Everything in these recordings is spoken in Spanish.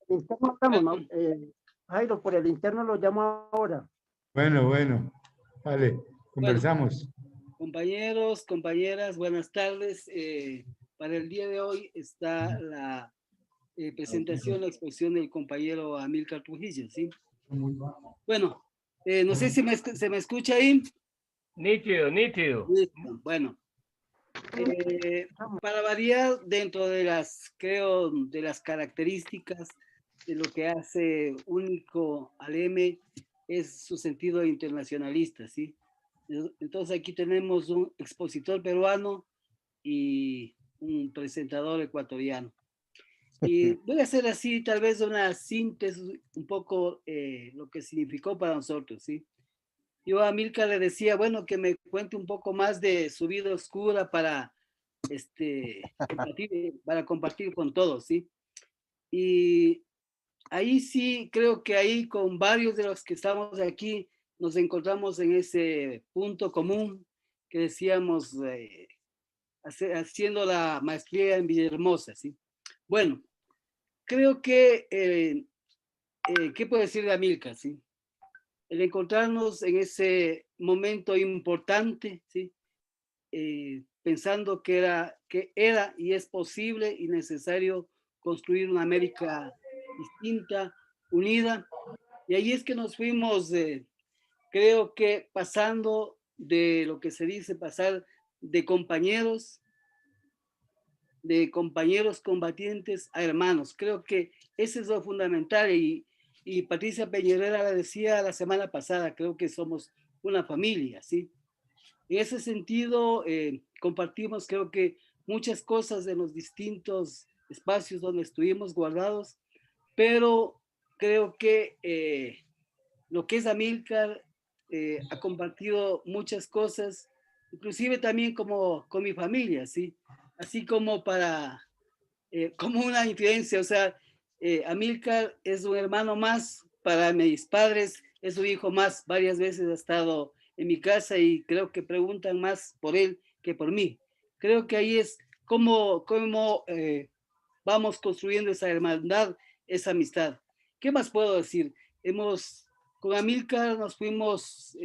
interno estamos, ¿no? Jairo, por el interno lo llamo ahora. Bueno, bueno. Vale, conversamos. Bueno, compañeros, compañeras, buenas tardes. Para el día de hoy está la presentación, la exposición del compañero Amílcar Trujillo, ¿sí? Bueno, no sé si se me escucha ahí. Nítido, nítido. Listo, bueno. Para variar, dentro de las, creo, de las características de lo que hace único al M es su sentido internacionalista, ¿sí? Entonces aquí tenemos un expositor peruano y un presentador ecuatoriano. Y voy a hacer así tal vez una síntesis un poco lo que significó para nosotros, ¿sí? Yo a Milka le decía, bueno, que me cuente un poco más de su vida oscura para compartir con todos, ¿sí? Y ahí sí, creo que ahí con varios de los que estamos aquí nos encontramos en ese punto común que decíamos, haciendo la maestría en Villahermosa, ¿sí? Bueno, creo que, ¿qué puedo decir de Amílcar, sí? El encontrarnos en ese momento importante, ¿sí? Pensando que era y es posible y necesario construir una América distinta, unida, y ahí es que nos fuimos, creo que pasando de lo que se dice pasar de compañeros combatientes a hermanos. Creo que ese es lo fundamental y Patricia Peñarera la decía la semana pasada, creo que somos una familia, ¿sí? En ese sentido, compartimos creo que muchas cosas de los distintos espacios donde estuvimos guardados, pero creo que lo que es Amílcar ha compartido muchas cosas, inclusive también como con mi familia, ¿sí? Así como como una influencia, o sea, Amílcar es un hermano más para mis padres, es un hijo más, varias veces ha estado en mi casa y creo que preguntan más por él que por mí. Creo que ahí es cómo vamos construyendo esa hermandad, esa amistad. ¿Qué más puedo decir? Con Amílcar nos fuimos,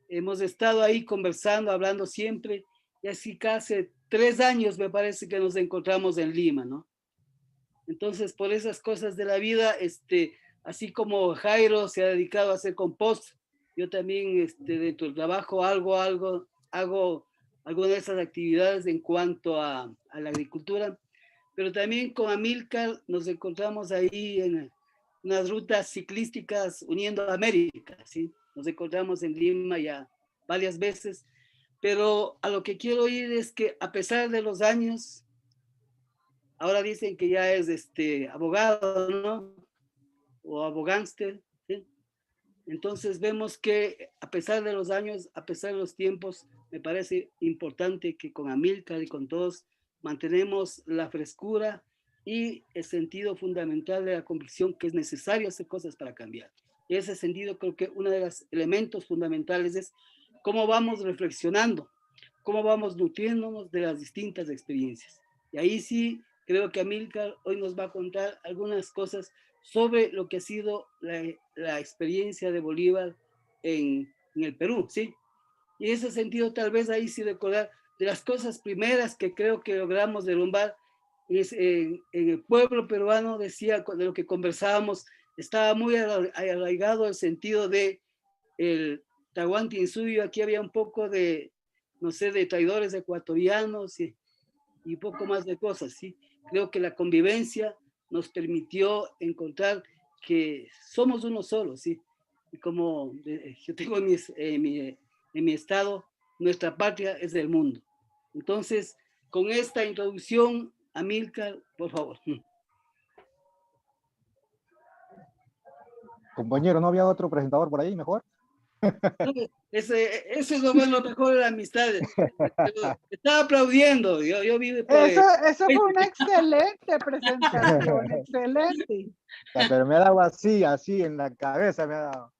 hemos estado ahí conversando, hablando siempre, y así casi 3 años me parece que nos encontramos en Lima, ¿no? Entonces, por esas cosas de la vida, así como Jairo se ha dedicado a hacer compost, yo también dentro del trabajo hago algunas de esas actividades en cuanto a la agricultura, pero también con Amílcar nos encontramos ahí en unas rutas ciclísticas uniendo a América, ¿sí? Nos encontramos en Lima ya varias veces, pero a lo que quiero ir es que a pesar de los años, ahora dicen que ya es abogado, ¿no? O abogánster, ¿sí? Entonces vemos que a pesar de los años, a pesar de los tiempos, me parece importante que con Amílcar y con todos mantenemos la frescura y el sentido fundamental de la convicción que es necesario hacer cosas para cambiar. Y en ese sentido creo que uno de los elementos fundamentales es cómo vamos reflexionando, cómo vamos nutriéndonos de las distintas experiencias. Y ahí sí creo que Amílcar hoy nos va a contar algunas cosas sobre lo que ha sido la experiencia de Bolívar en el Perú, ¿sí? Y en ese sentido, tal vez ahí sí recordar de las cosas primeras que creo que logramos derrumbar, es en el pueblo peruano, decía, de lo que conversábamos, estaba muy arraigado el sentido de el Tahuantinsuyo, aquí había un poco de, no sé, de traidores ecuatorianos y poco más de cosas, ¿sí? Creo que la convivencia nos permitió encontrar que somos uno solo, ¿sí? Y como yo tengo en mi estado, nuestra patria es del mundo. Entonces, con esta introducción, Amílcar, por favor. Compañero, ¿no había otro presentador por ahí mejor? Ese es lo mejor de la amistad. Estaba aplaudiendo. Yo vi Eso fue una excelente presentación, excelente. Ya, pero me ha dado así en la cabeza me ha dado.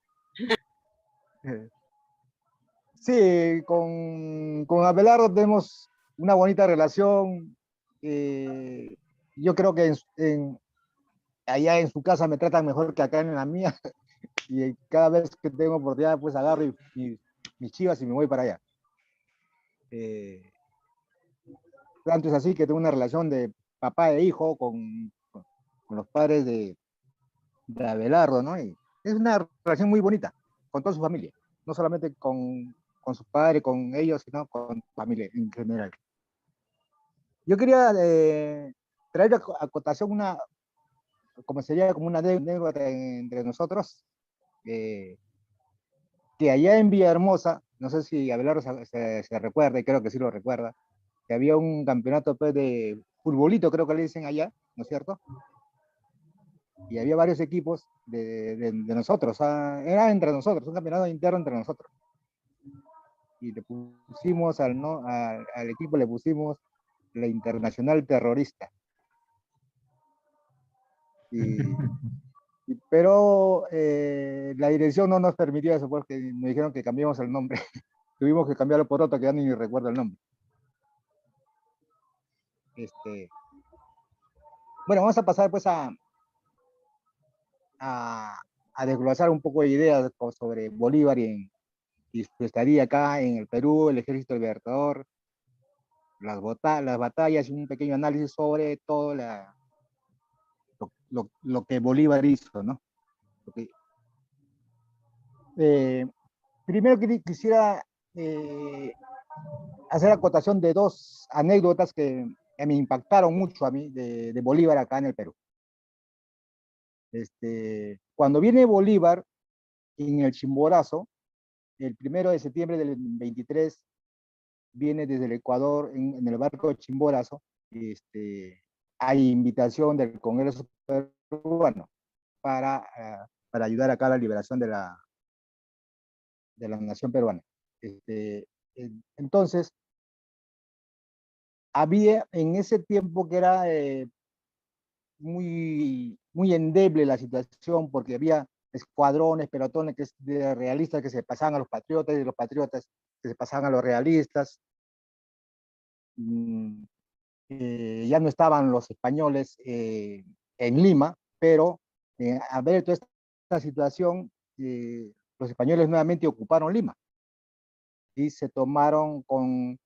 Sí, con Abelardo tenemos una bonita relación. Yo creo que allá en su casa me tratan mejor que acá en la mía, y cada vez que tengo oportunidad, pues agarro mis chivas y me voy para allá. Tanto es así que tengo una relación de papá e hijo con los padres de Abelardo, ¿no? Y es una relación muy bonita con toda su familia, no solamente con su padre, con ellos, sino con su familia en general. Yo quería traer a cotación como sería como una anécdota entre nosotros, que allá en Villahermosa, no sé si Abelardo se recuerda, y creo que sí lo recuerda, que había un campeonato pues, de futbolito, creo que le dicen allá, ¿no es cierto? Y había varios equipos de nosotros, era entre nosotros, un campeonato interno entre nosotros. Y le pusimos al equipo, le pusimos la Internacional Terrorista. Y, pero la dirección no nos permitió eso, porque me dijeron que cambiamos el nombre. Tuvimos que cambiarlo por otro que ya ni recuerdo el nombre. Bueno, vamos a pasar pues a, a desglosar un poco de ideas sobre Bolívar y su estadía acá en el Perú, el Ejército Libertador, las batallas y un pequeño análisis sobre todo lo que Bolívar hizo, ¿no? Porque, primero quisiera hacer acotación de dos anécdotas que me impactaron mucho a mí de Bolívar acá en el Perú. Cuando viene Bolívar en el Chimborazo, el 1 de septiembre del 23, viene desde el Ecuador en el barco de Chimborazo. Hay invitación del Congreso peruano para ayudar acá a la liberación de la nación peruana. Entonces, había en ese tiempo que era muy endeble la situación, porque había escuadrones, pelotones de realistas que se pasaban a los patriotas, y los patriotas que se pasaban a los realistas. Ya no estaban los españoles en Lima, pero al ver toda esta situación, los españoles nuevamente ocuparon Lima y se tomaron con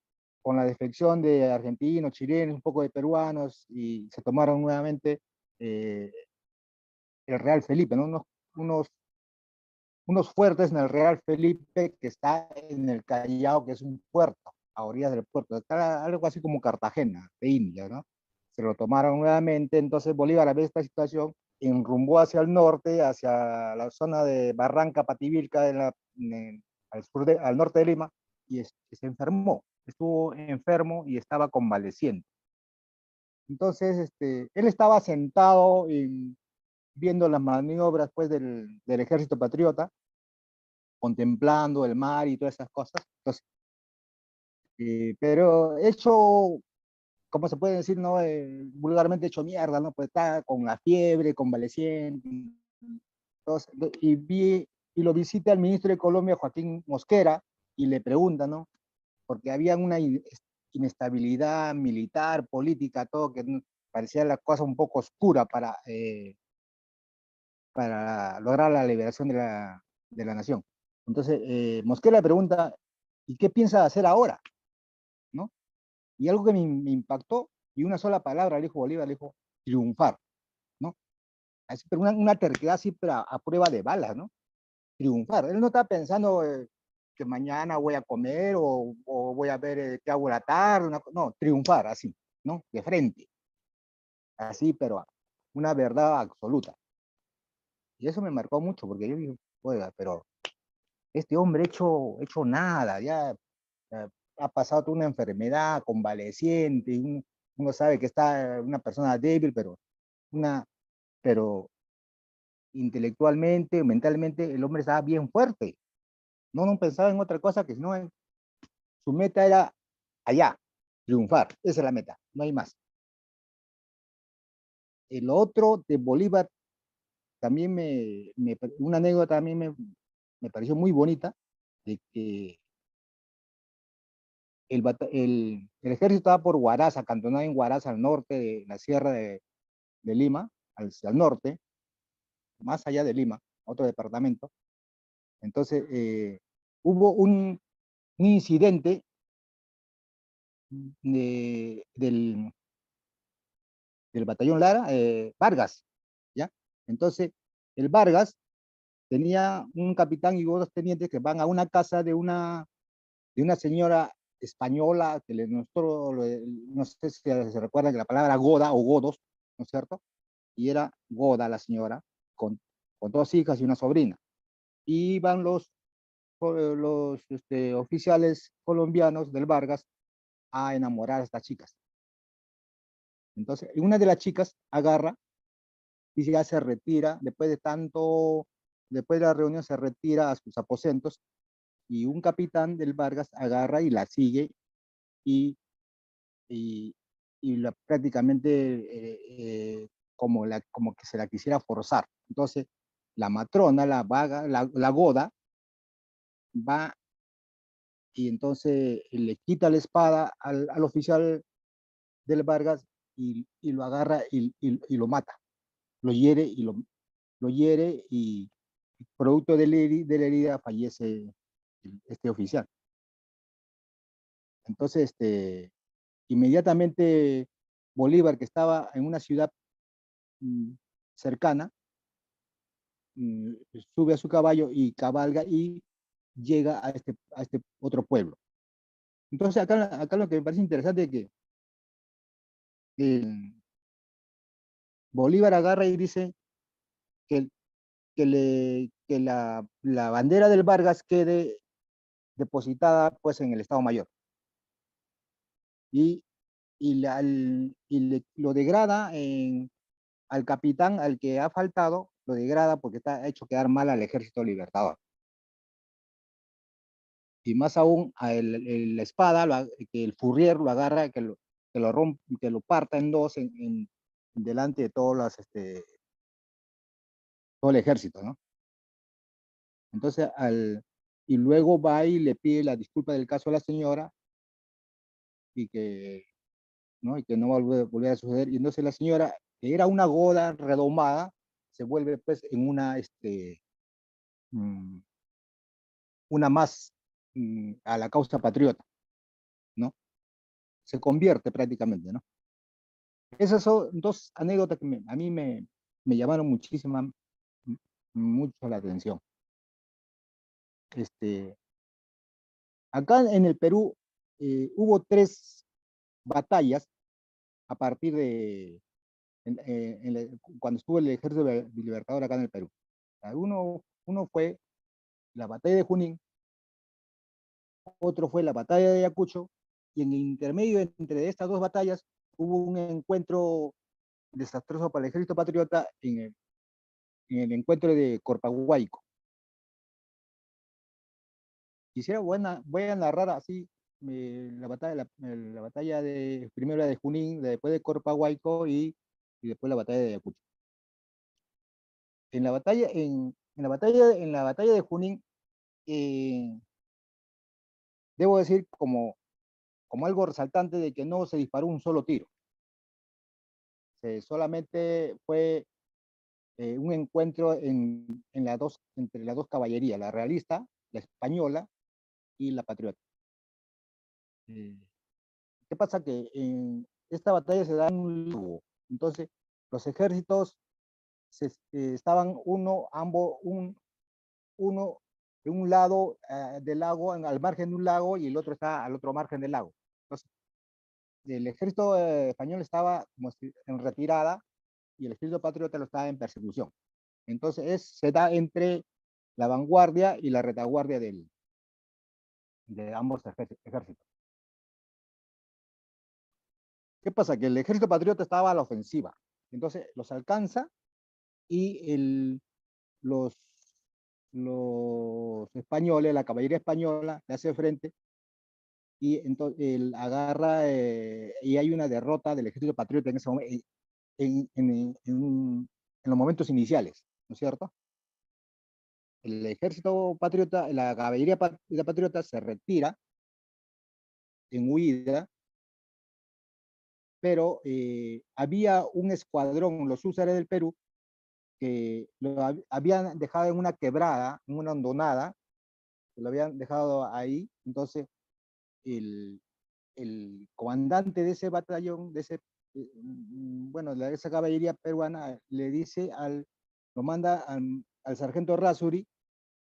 la defección de argentinos, chilenos, un poco de peruanos, y se tomaron nuevamente el Real Felipe, ¿no? Unos fuertes en el Real Felipe, que está en el Callao, que es un puerto, a orillas del puerto, está algo así como Cartagena, de India, ¿no? Se lo tomaron nuevamente, entonces Bolívar, a ver esta situación, enrumbó hacia el norte, hacia la zona de Barranca Pativilca, al norte de Lima, y se enfermó, estuvo enfermo y estaba convaleciente. Entonces, él estaba sentado viendo las maniobras pues, del ejército patriota, contemplando el mar y todas esas cosas. Entonces, pero hecho, como se puede decir, ¿no? Vulgarmente hecho mierda, ¿no? Pues está con la fiebre, convaleciente. Entonces, y lo visita el ministro de Colombia, Joaquín Mosquera, y le pregunta, ¿no? Porque había una inestabilidad militar, política, todo, que parecía la cosa un poco oscura para lograr la liberación de la nación. Entonces, Mosquera pregunta, ¿y qué piensa hacer ahora? ¿No? Y algo que me impactó, y una sola palabra le dijo Bolívar, le dijo, triunfar, ¿no? Así, pero una terquedad así, pero a prueba de balas, ¿no? Triunfar. Él no está pensando que mañana voy a comer o voy a ver qué hago la tarde, no, triunfar, así, ¿no? De frente. Así, pero una verdad absoluta. Y eso me marcó mucho, porque yo dije, oiga, pero este hombre hecho nada, ya ha pasado toda una enfermedad, convaleciente, uno sabe que está una persona débil, pero intelectualmente, mentalmente, el hombre estaba bien fuerte. No pensaba en otra cosa que sino su meta era allá, triunfar, esa es la meta, no hay más. El otro de Bolívar, también una anécdota también me pareció muy bonita, de que el ejército estaba por Huaraz, acantonado en Huaraz, al norte de la sierra de Lima, hacia el norte, más allá de Lima, otro departamento. Entonces, hubo un incidente del batallón Lara, Vargas, ¿ya? Entonces, el Vargas tenía un capitán y dos tenientes que van a una casa de una señora española, que nosotros, no sé si se recuerdan que la palabra Goda o Godos, ¿no es cierto? Y era Goda la señora, con dos hijas y una sobrina. Y van los oficiales colombianos del Vargas a enamorar a estas chicas. Entonces, una de las chicas agarra y ya se retira, después de la reunión se retira a sus aposentos y un capitán del Vargas agarra y la sigue y, y, prácticamente como que se la quisiera forzar. Entonces, la matrona, la vaga, la Goda, va y entonces le quita la espada al oficial del Vargas y lo agarra y lo mata, lo hiere y producto de la herida fallece este oficial. Entonces, inmediatamente Bolívar, que estaba en una ciudad cercana, sube a su caballo y cabalga y llega a este otro pueblo. Entonces, acá lo que me parece interesante es que Bolívar agarra y dice que, que la bandera del Vargas quede depositada pues en el Estado Mayor. Y lo degrada al capitán al que ha faltado, lo degrada porque está hecho quedar mal al Ejército Libertador. Y más aún, la espada, que el Fourier lo agarra, que lo rompe, que lo parta en dos delante de todo el ejército, ¿no? Entonces, y luego va y le pide la disculpa del caso a la señora y que ¿no? Y que no va a volver a suceder. Y entonces la señora, que era una Goda redomada, se vuelve pues en una más a la causa patriota, ¿no? Se convierte prácticamente, ¿no? Esas son dos anécdotas que a mí me llamaron mucho la atención. Acá en el Perú hubo 3 batallas a partir de cuando estuvo el Ejército Libertador acá en el Perú. Uno fue la batalla de Junín, otro fue la batalla de Ayacucho, y en el intermedio entre estas 2 batallas hubo un encuentro desastroso para el Ejército Patriota en el encuentro de Corpahuayco. Voy a narrar así la batalla de primero la de Junín, después de Corpahuayco y después la batalla de Ayacucho. En la batalla de Junín, debo decir como algo resaltante de que no se disparó un solo tiro. Solamente fue un encuentro entre las dos caballerías, la realista, la española y la patriota. ¿Qué pasa? Que en esta batalla se da en un lago. Entonces, los ejércitos estaban uno en un lado del lago, al margen de un lago, y el otro está al otro margen del lago. Entonces, el ejército español estaba como en retirada y el ejército patriota lo estaba en persecución. Entonces, se da entre la vanguardia y la retaguardia de ambos ejércitos. ¿Qué pasa? Que el ejército patriota estaba a la ofensiva. Entonces, los alcanza y los españoles, la caballería española, le hace frente y entonces él agarra y hay una derrota del ejército patriota en ese momento, en los momentos iniciales, ¿no es cierto? El ejército patriota, la caballería patriota se retira en huida pero había un escuadrón, los húsares del Perú, que habían dejado en una quebrada, en una hondonada, lo habían dejado ahí. Entonces el comandante de ese batallón, bueno, de esa caballería peruana, le dice lo manda al sargento Rasuri,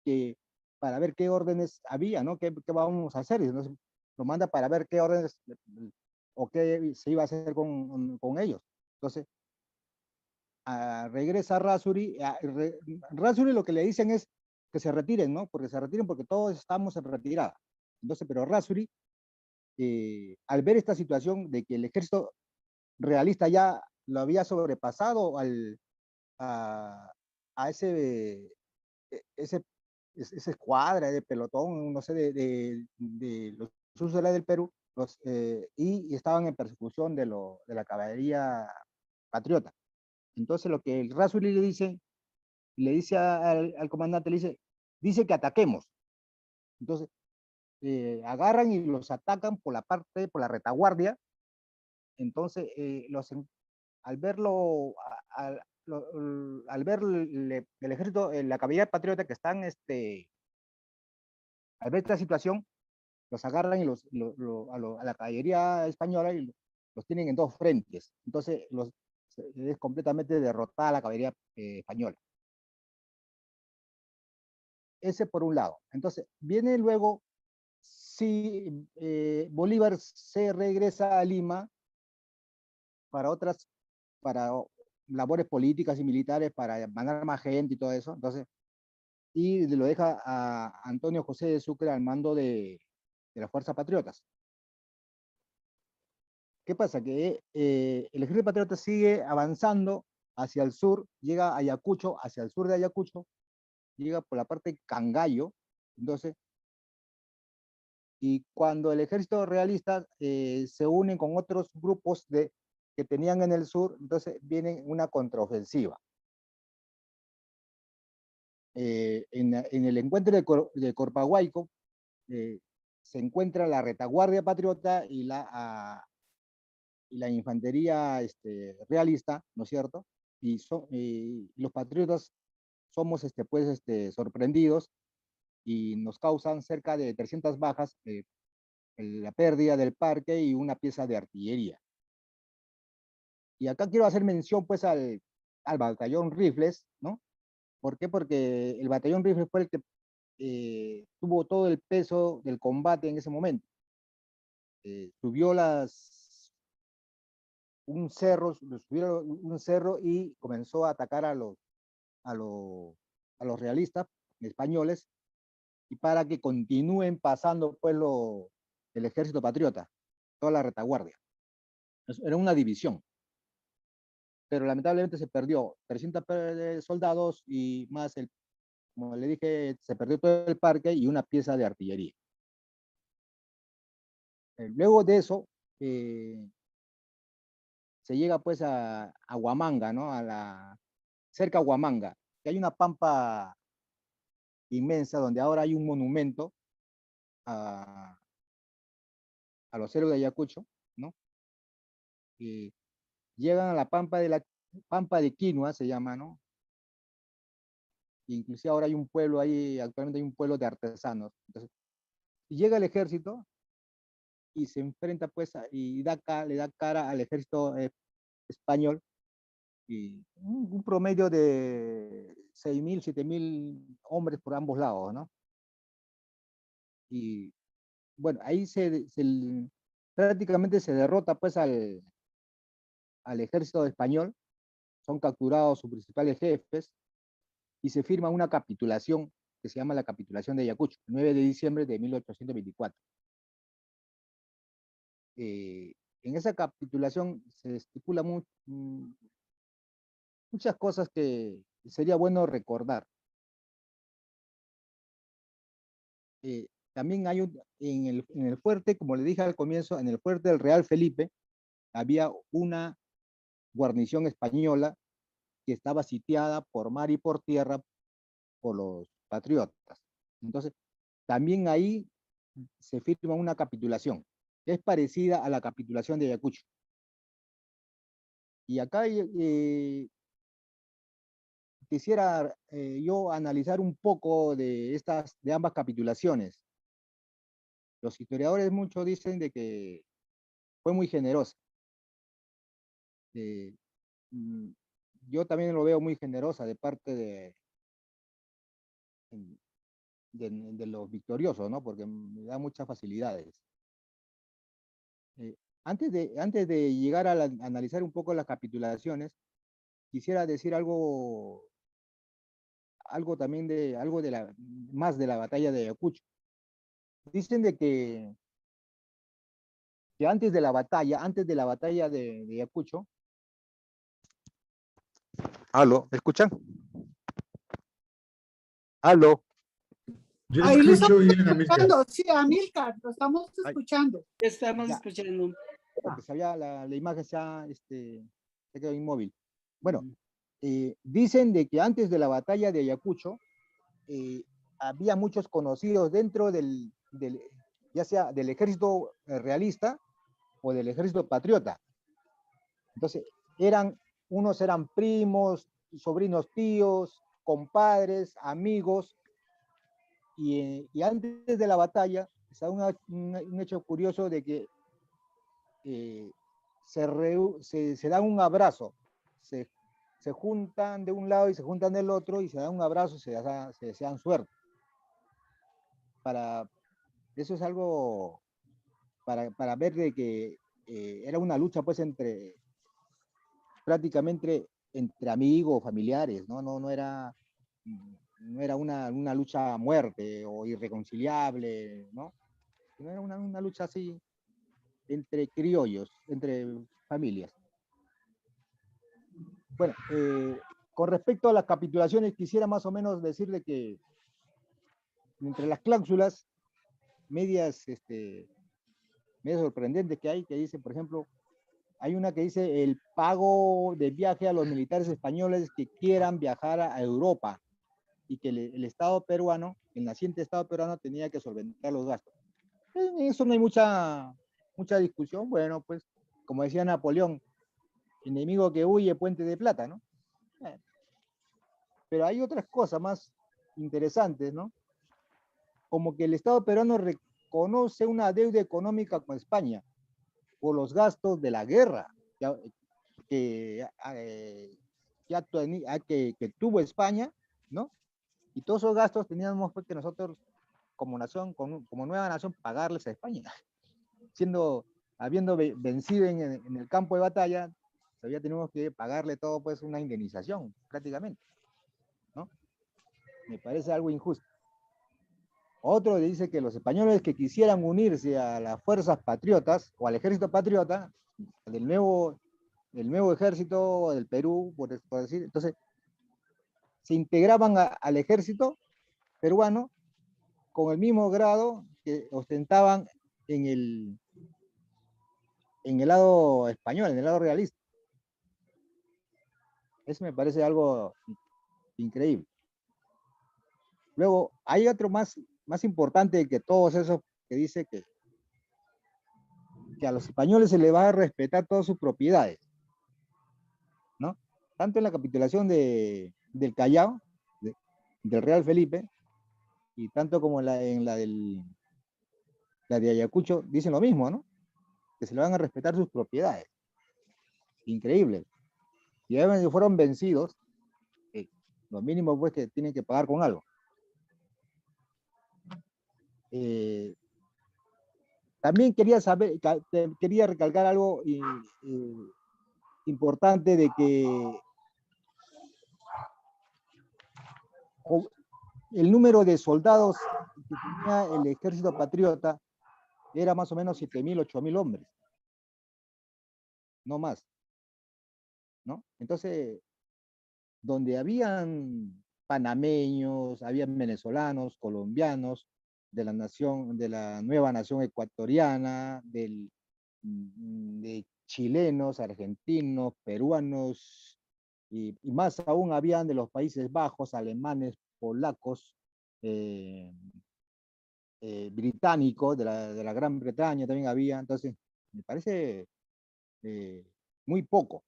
que para ver qué órdenes había, ¿no? ¿Qué vamos a hacer? Entonces, lo manda para ver qué órdenes o qué se iba a hacer con ellos. Entonces, regresa Rasuri. Rasuri lo que le dicen es que se retiren, ¿no? Porque se retiren porque todos estamos en retirada. Entonces, pero Rasuri, al ver esta situación de que el ejército realista ya lo había sobrepasado a esa escuadra de pelotón, no sé, de los usuarios del Perú, y estaban en persecución de la caballería patriota. Entonces lo que el Rasuri le dice al comandante, dice que ataquemos. Entonces agarran y los atacan por la retaguardia. Entonces al verlo, al ver el ejército, la caballería patriota que están, al ver esta situación, los agarran y a la caballería española y los tienen en dos frentes. Entonces es completamente derrotada la caballería española. Ese por un lado. Entonces viene luego, si Bolívar se regresa a Lima para labores políticas y militares, para mandar más gente y todo eso. Entonces, y lo deja a Antonio José de Sucre al mando de las fuerzas patriotas. ¿Qué pasa? Que el ejército patriota sigue avanzando hacia el sur, llega a Ayacucho, hacia el sur de Ayacucho, llega por la parte de Cangallo. Entonces, y cuando el ejército realista se une con otros grupos que tenían en el sur, entonces viene una contraofensiva. En el encuentro de Corpahuayco se encuentra la retaguardia patriota y la infantería realista, ¿no es cierto? Y los patriotas somos pues, sorprendidos y nos causan cerca de 300 bajas, la pérdida del parque y una pieza de artillería. Y acá quiero hacer mención pues al batallón Rifles, ¿no? ¿Por qué? Porque el batallón Rifles fue el que tuvo todo el peso del combate en ese momento. Subió un cerro y comenzó a atacar a los realistas españoles, y para que continúen pasando pues el ejército patriota, toda la retaguardia. Era una división, pero lamentablemente se perdió 300 soldados y más, como le dije, se perdió todo el parque y una pieza de artillería. Luego de eso, se llega pues a Huamanga, ¿no? Cerca a Huamanga, que hay una pampa inmensa donde ahora hay un monumento a los héroes de Ayacucho, ¿no? Llegan a la pampa de Quinua, se llama, ¿no? Inclusive ahora hay un pueblo ahí, actualmente hay un pueblo de artesanos. Entonces, llega el ejército y se enfrenta pues y le da cara al ejército español, y un promedio de 6.000, 7.000 hombres por ambos lados, ¿no? Y bueno, ahí prácticamente se derrota pues al ejército español, son capturados sus principales jefes y se firma una capitulación que se llama la capitulación de Ayacucho, el 9 de diciembre de 1824. En esa capitulación se estipula muchas cosas que sería bueno recordar. También hay en el fuerte, como le dije al comienzo, en el fuerte del Real Felipe había una guarnición española que estaba sitiada por mar y por tierra por los patriotas. Entonces, también ahí se firma una capitulación, que es parecida a la capitulación de Ayacucho. Y acá quisiera yo analizar un poco de ambas capitulaciones. Los historiadores muchos dicen de que fue muy generosa. Eh, mm, yo también lo veo muy generosa de parte de los victoriosos, ¿no? Porque me da muchas facilidades. Antes de llegar a analizar un poco las capitulaciones, quisiera decir algo también más de la batalla de Ayacucho. Dicen de que antes de la batalla de Ayacucho, ¿aló? ¿Me escuchan? ¿Aló? Yo Ahí lo escucho estamos bien, Amílcar. escuchando, sí, Amílcar, lo estamos Ay. escuchando. Estamos Ya. escuchando. Porque la imagen se quedó inmóvil. Bueno, dicen de que antes de la batalla de Ayacucho, había muchos conocidos dentro ya sea del ejército realista o del ejército patriota. Entonces, unos eran primos, sobrinos tíos, compadres, amigos, y antes de la batalla, está un hecho curioso de que se dan un abrazo, se juntan de un lado y se juntan del otro y se dan un abrazo y se desean suerte. Eso es algo para ver de que era una lucha pues prácticamente entre amigos, familiares, ¿no? No era una lucha a muerte o irreconciliable, ¿no? No era una lucha así entre criollos, entre familias. Bueno, con respecto a las capitulaciones, quisiera más o menos decirle que entre las cláusulas medias sorprendentes que hay, que dice, por ejemplo, hay una que dice el pago de viaje a los militares españoles que quieran viajar a Europa y que el Estado peruano, el naciente Estado peruano, tenía que solventar los gastos. En eso no hay mucha discusión. Bueno, pues, como decía Napoleón, enemigo que huye, puente de plata, ¿no? Pero hay otras cosas más interesantes, ¿no? Como que el Estado peruano reconoce una deuda económica con España por los gastos de la guerra que tuvo España, ¿no? Y todos esos gastos teníamos pues, que nosotros, como nación, como nueva nación, pagarles a España. Habiendo vencido en el campo de batalla, todavía tenemos que pagarle todo, pues, una indemnización, prácticamente, ¿no? Me parece algo injusto. Otro dice que los españoles que quisieran unirse a las fuerzas patriotas o al ejército patriota del nuevo ejército del Perú, por decir, entonces se integraban al ejército peruano con el mismo grado que ostentaban en el lado español, en el lado realista. Eso me parece algo increíble. Luego, hay otro más importante que todos esos que dice que a los españoles se les va a respetar todas sus propiedades, ¿no? Tanto en la capitulación del Callao, del Real Felipe, y tanto como en la de Ayacucho, dicen lo mismo, ¿no? Que se le van a respetar sus propiedades. Increíble. Y si fueron vencidos, lo mínimo pues que tienen que pagar con algo. También quería recalcar algo importante de que el número de soldados que tenía el ejército patriota era más o menos 7.000, 8.000 hombres. No más, ¿no? Entonces, donde habían panameños, habían venezolanos, colombianos, de la nueva nación ecuatoriana, de chilenos, argentinos, peruanos, y más aún habían de los Países Bajos, alemanes, polacos, británicos, de la Gran Bretaña también había. Entonces, me parece muy poco.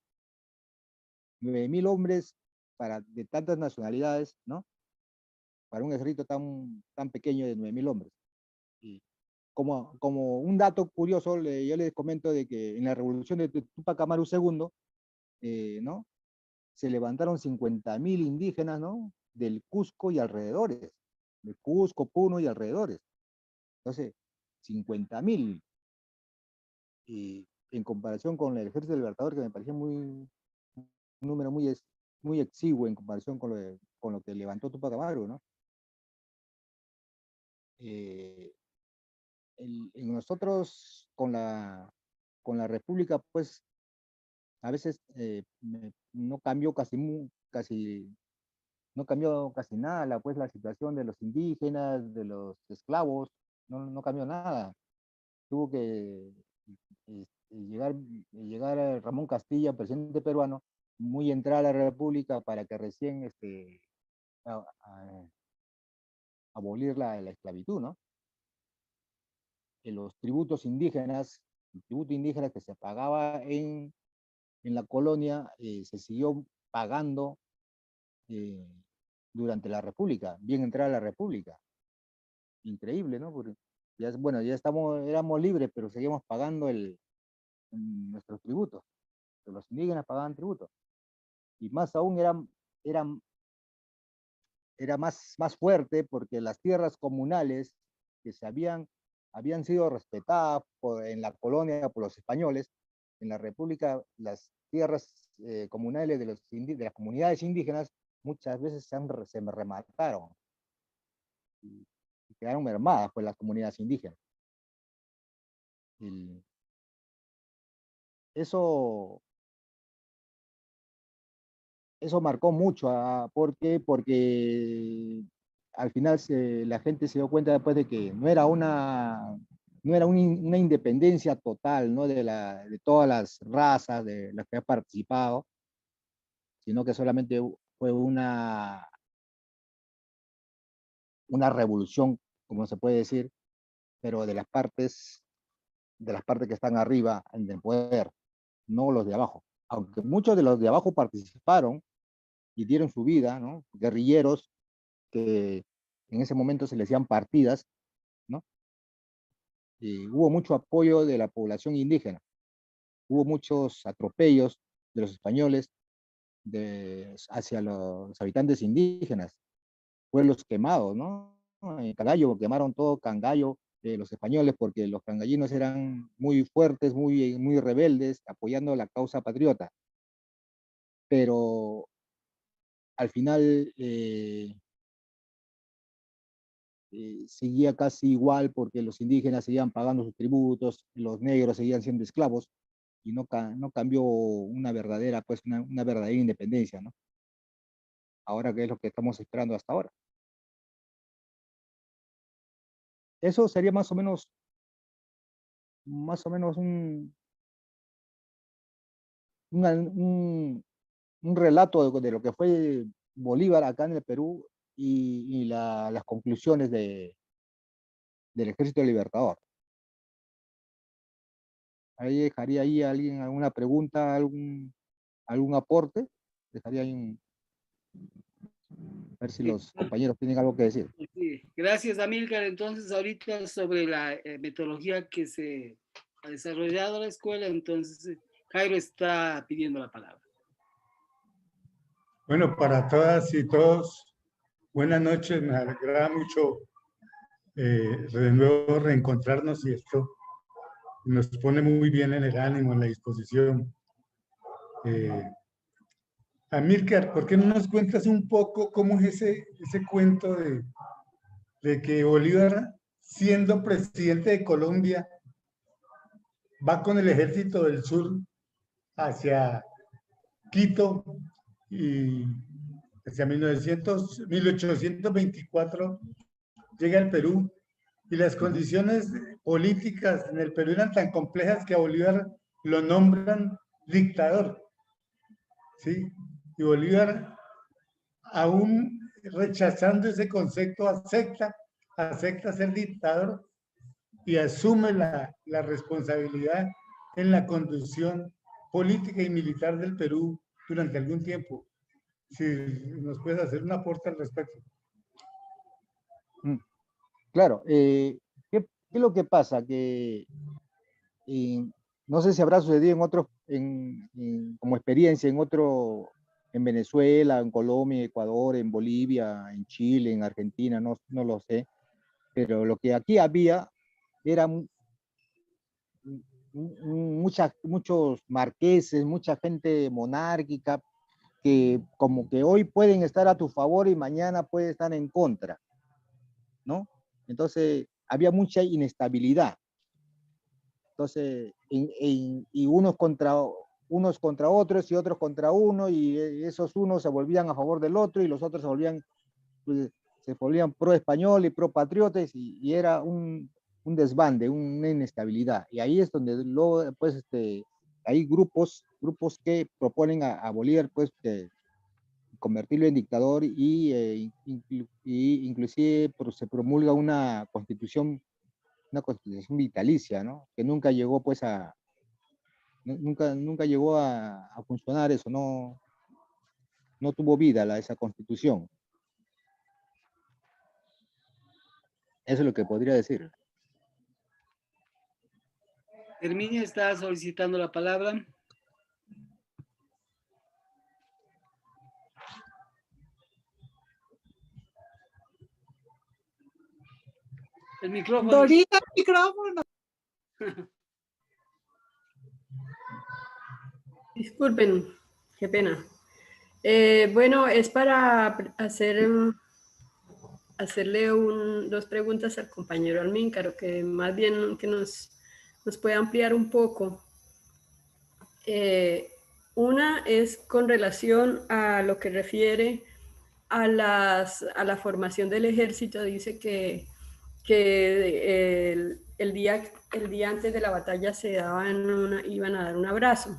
9.000 hombres de tantas nacionalidades, ¿no? Para un ejército tan pequeño de 9.000 hombres. Y como un dato curioso, yo les comento de que en la revolución de Túpac Amaru II, ¿no? Se levantaron 50.000 indígenas, ¿no? Del Cusco y alrededores, de Cusco, Puno y alrededores. Entonces, 50.000, y en comparación con el Ejército Libertador, que me parecía un número muy exiguo en comparación con lo que levantó Túpac Amaru, ¿no? En nosotros, con la República, pues, a veces no cambió no cambió casi nada, pues, la situación de los indígenas, de los esclavos, no cambió nada. Tuvo que llegar a Ramón Castilla, presidente peruano, muy entrar a la República para que recién abolir la esclavitud, ¿no? En los tributos indígenas, el tributo indígena que se pagaba en la colonia, se siguió pagando durante la República, bien entrada la República. Increíble, ¿no? Porque bueno, éramos libres, pero seguíamos pagando nuestros tributos. Los indígenas pagaban tributos. Y más aún era más fuerte porque las tierras comunales que habían sido respetadas en la colonia por los españoles, en la República, las tierras comunales de las comunidades indígenas muchas veces se remataron y quedaron mermadas por las comunidades indígenas. Eso marcó mucho, porque al final la gente se dio cuenta después de que no era una independencia total, ¿no? de todas las razas de las que ha participado, sino que solamente fue una revolución, como se puede decir, pero de las partes que están arriba en el poder, no los de abajo. Aunque muchos de los de abajo participaron y dieron su vida, ¿no? Guerrilleros que en ese momento se les decían partidas, ¿no? Y hubo mucho apoyo de la población indígena. Hubo muchos atropellos de los españoles hacia los habitantes indígenas, pueblos quemados, ¿no? En Cangallo quemaron todo Cangallo, los españoles, porque los cangallinos eran muy fuertes, muy rebeldes, apoyando la causa patriota. Pero al final seguía casi igual, porque los indígenas seguían pagando sus tributos, los negros seguían siendo esclavos, y no cambió una verdadera independencia, ¿no? Ahora, que es lo que estamos esperando hasta ahora. Eso sería más o menos un relato de lo que fue Bolívar acá en el Perú, y las conclusiones del Ejército Libertador. Ahí dejaría ahí a alguien alguna pregunta, algún aporte. Dejaría ahí a ver si los compañeros tienen algo que decir. Sí. Gracias, Amílcar. Entonces, ahorita sobre la metodología que se ha desarrollado la escuela, entonces Jairo está pidiendo la palabra. Bueno, para todas y todos, buenas noches. Me alegra mucho de nuevo reencontrarnos, y esto nos pone muy bien en el ánimo, en la disposición. Amílcar, ¿por qué no nos cuentas un poco cómo es ese cuento de que Bolívar, siendo presidente de Colombia, va con el ejército del sur hacia Quito, y hacia 1824 llega al Perú, y las condiciones políticas en el Perú eran tan complejas que a Bolívar lo nombran dictador, ¿sí? Y Bolívar, aún rechazando ese concepto, acepta ser dictador y asume la responsabilidad en la conducción política y militar del Perú durante algún tiempo. Si nos puedes hacer un aporte al respecto. Claro, ¿qué es lo que pasa? Que no sé si habrá sucedido en otros, como experiencia en Venezuela, en Colombia, Ecuador, en Bolivia, en Chile, en Argentina, no lo sé, pero lo que aquí había era muchos marqueses, mucha gente monárquica, que como que hoy pueden estar a tu favor y mañana pueden estar en contra, ¿no? Entonces, había mucha inestabilidad. Entonces, y unos contra otros y otros contra uno, y esos unos se volvían a favor del otro y los otros se volvían pro español y pro patriotas, y era un desbande, una inestabilidad. Y ahí es donde luego, pues, hay grupos que proponen a Bolívar, pues, convertirlo en dictador y inclusive se promulga una constitución vitalicia, ¿no? Que nunca llegó, pues, nunca llegó a funcionar eso, no tuvo vida esa constitución. Eso es lo que podría decir. Herminia está solicitando la palabra. El micrófono. Dorita, el micrófono. Disculpen, qué pena. Bueno, es para hacerle dos preguntas al compañero Almíncaro, que más bien que nos puede ampliar un poco. Una es con relación a lo que refiere a la formación del ejército. Dice que el día antes de la batalla iban a dar un abrazo.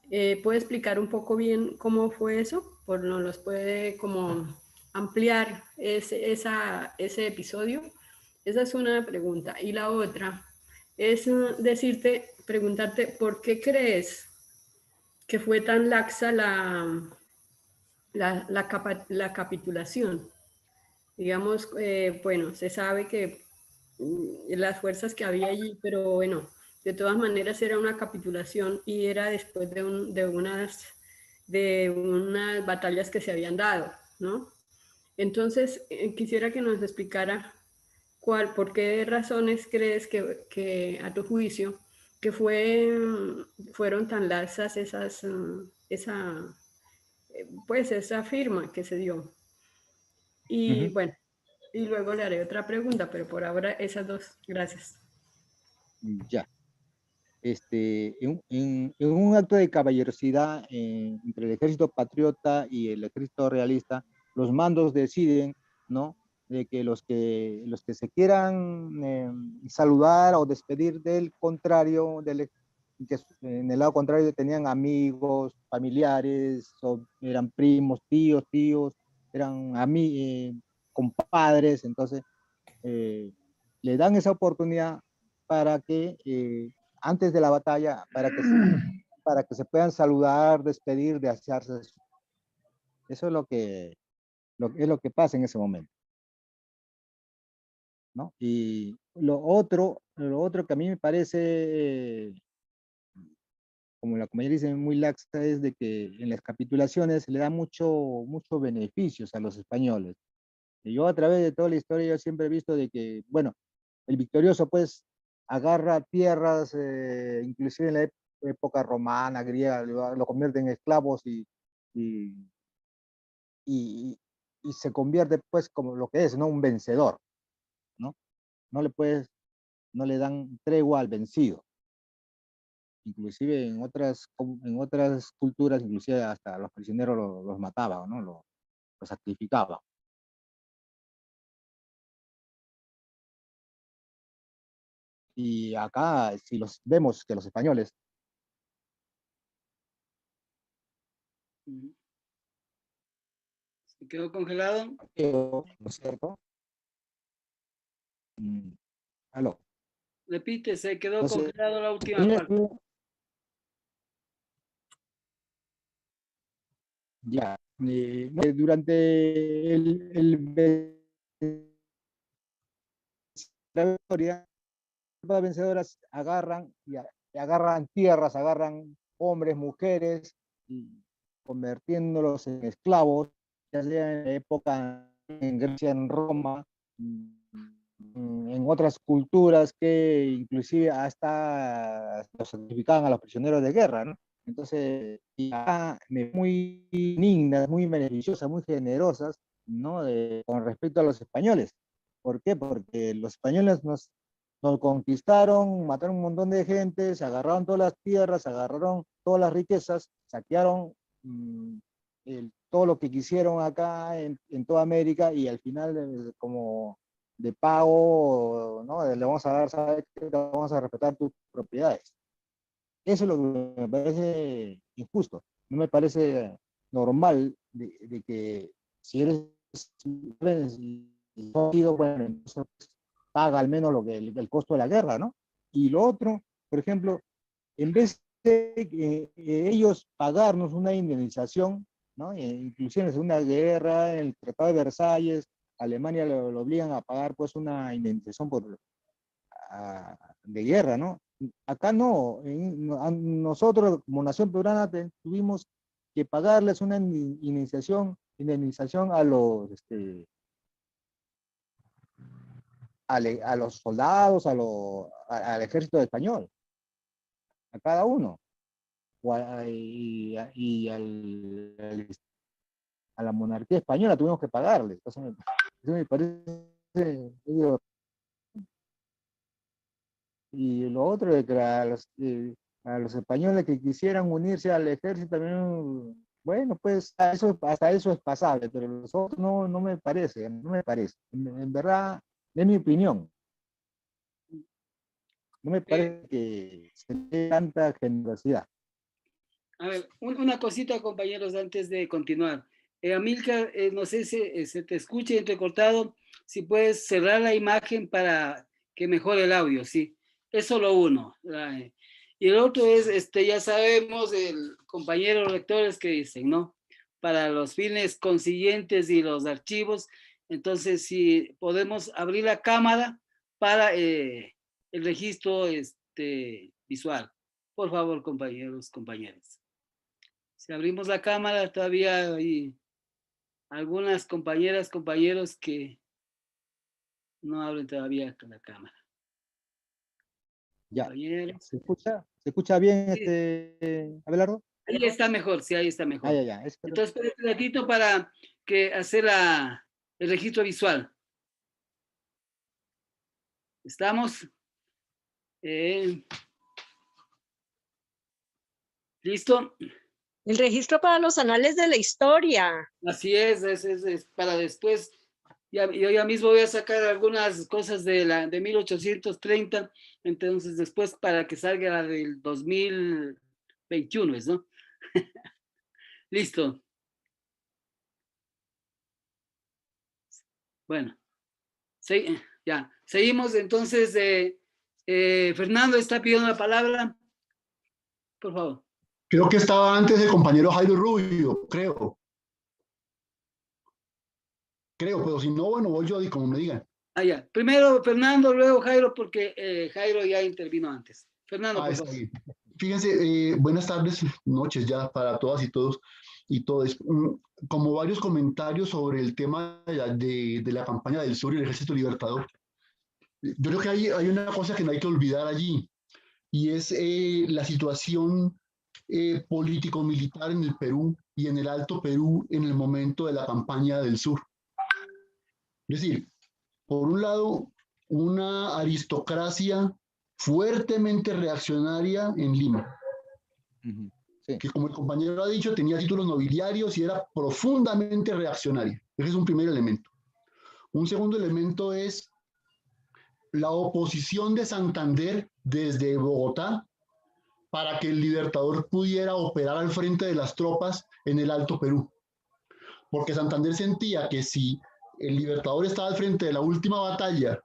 ¿Puede explicar un poco bien cómo fue eso? ¿Nos los puede como ampliar ese episodio? Esa es una pregunta. Y la otra es preguntarte, ¿por qué crees que fue tan laxa la capitulación? Digamos, bueno, se sabe que las fuerzas que había allí, pero bueno, de todas maneras era una capitulación y era después de unas batallas que se habían dado, ¿no? Entonces, quisiera que nos explicara por qué razones crees que a tu juicio, que fueron tan laxas esa firma que se dio. Y bueno, y luego le haré otra pregunta, pero por ahora esas dos. Gracias. Ya. En un acto de caballerosidad entre el ejército patriota y el ejército realista, los mandos deciden, ¿no?, de que los que se quieran saludar o despedir del contrario, que en el lado contrario tenían amigos, familiares, eran primos, tíos, eran compadres. Entonces le dan esa oportunidad para que antes de la batalla, para que se puedan saludar, despedir, desearse. Eso es lo que pasa en ese momento, ¿no? Y lo otro que a mí me parece, como la compañera dice, muy laxa, es de que en las capitulaciones se le da mucho beneficios a los españoles. Y yo, a través de toda la historia, yo siempre he visto de que, bueno, el victorioso pues agarra tierras, inclusive en la época romana, griega, lo convierte en esclavos y, y se convierte pues como lo que es, ¿no?, un vencedor, ¿no? No le dan tregua al vencido. Inclusive en otras culturas, inclusive hasta los prisioneros los mataban, ¿no? Los sacrificaban. Y acá, si vemos que los españoles ¿Se quedó congelado? ¿no es cierto? Aló. Repite, se quedó Entonces, congelado la última parte. Ya. Durante la victoria, las vencedoras agarran y agarran tierras, agarran hombres, mujeres, y convirtiéndolos en esclavos, ya sea en la época en Grecia, en Roma, en otras culturas que inclusive hasta los sacrificaban a los prisioneros de guerra, ¿no? Entonces, ya muy dignas, muy beneficiosas, muy generosas, ¿no? Con respecto a los españoles. ¿Por qué? Porque los españoles nos conquistaron, mataron un montón de gente, se agarraron todas las tierras, se agarraron todas las riquezas, saquearon todo lo que quisieron acá en toda América y al final, como de pago, ¿no? Le vamos a dar, ¿sabes qué? Te vamos a respetar tus propiedades. Eso es lo que me parece injusto. No me parece normal de que si eres bueno, entonces paga al menos el costo de la guerra, ¿no? Y lo otro, por ejemplo, en vez de ellos pagarnos una indemnización, ¿no? Inclusive en una guerra, en el Tratado de Versalles, Alemania lo obligan a pagar pues una indemnización de guerra, ¿no? Acá no, nosotros como nación peruana tuvimos que pagarles una indemnización a los a los soldados, al ejército español, a cada uno, y a la monarquía española tuvimos que pagarles. Eso me parece, digo, y lo otro es que a los españoles que quisieran unirse al ejército también, bueno, pues hasta eso es pasable, pero los otros no me parece, en verdad, es mi opinión. No me parece que se dé tanta generosidad. A ver, una cosita, compañeros, antes de continuar. Amílcar, no sé si se te escucha entrecortado, si puedes cerrar la imagen para que mejore el audio, sí. Es solo uno. Y el otro es, ya sabemos, el compañero lectores que dicen, ¿no? Para los fines consiguientes y los archivos, entonces si podemos abrir la cámara para el registro visual. Por favor, compañeros, compañeras. Si abrimos la cámara, todavía hay algunas compañeras, compañeros que no abren todavía la cámara. Ya. Compañeros. ¿Se escucha bien, Sí. Abelardo? Ahí está mejor, sí, ahí está mejor. Ya. Entonces, espera un ratito para hacer el registro visual. ¿Estamos? ¿Listo? El registro para los anales de la historia. Así es para después. Yo ya mismo voy a sacar algunas cosas de 1830, entonces después para que salga la del 2021, ¿no? Listo. Bueno, ya. Seguimos entonces. Fernando está pidiendo la palabra. Por favor. Creo que estaba antes el compañero Jairo Rubio, creo, pero si no, bueno, voy yo y como me digan. Ya. Primero Fernando, luego Jairo, porque Jairo ya intervino antes. Fernando, por favor. Bien. Fíjense, buenas tardes, noches ya para todas y todos y todos. Como varios comentarios sobre el tema de la campaña del sur y el Ejército Libertador. Yo creo que hay una cosa que no hay que olvidar allí, y es la situación político-militar en el Perú y en el Alto Perú en el momento de la campaña del sur. Es decir, por un lado, una aristocracia fuertemente reaccionaria en Lima, sí, que como el compañero ha dicho, tenía títulos nobiliarios y era profundamente reaccionaria. Ese es un primer elemento. Un segundo elemento es la oposición de Santander desde Bogotá para que el Libertador pudiera operar al frente de las tropas en el Alto Perú. Porque Santander sentía que si el Libertador estaba al frente de la última batalla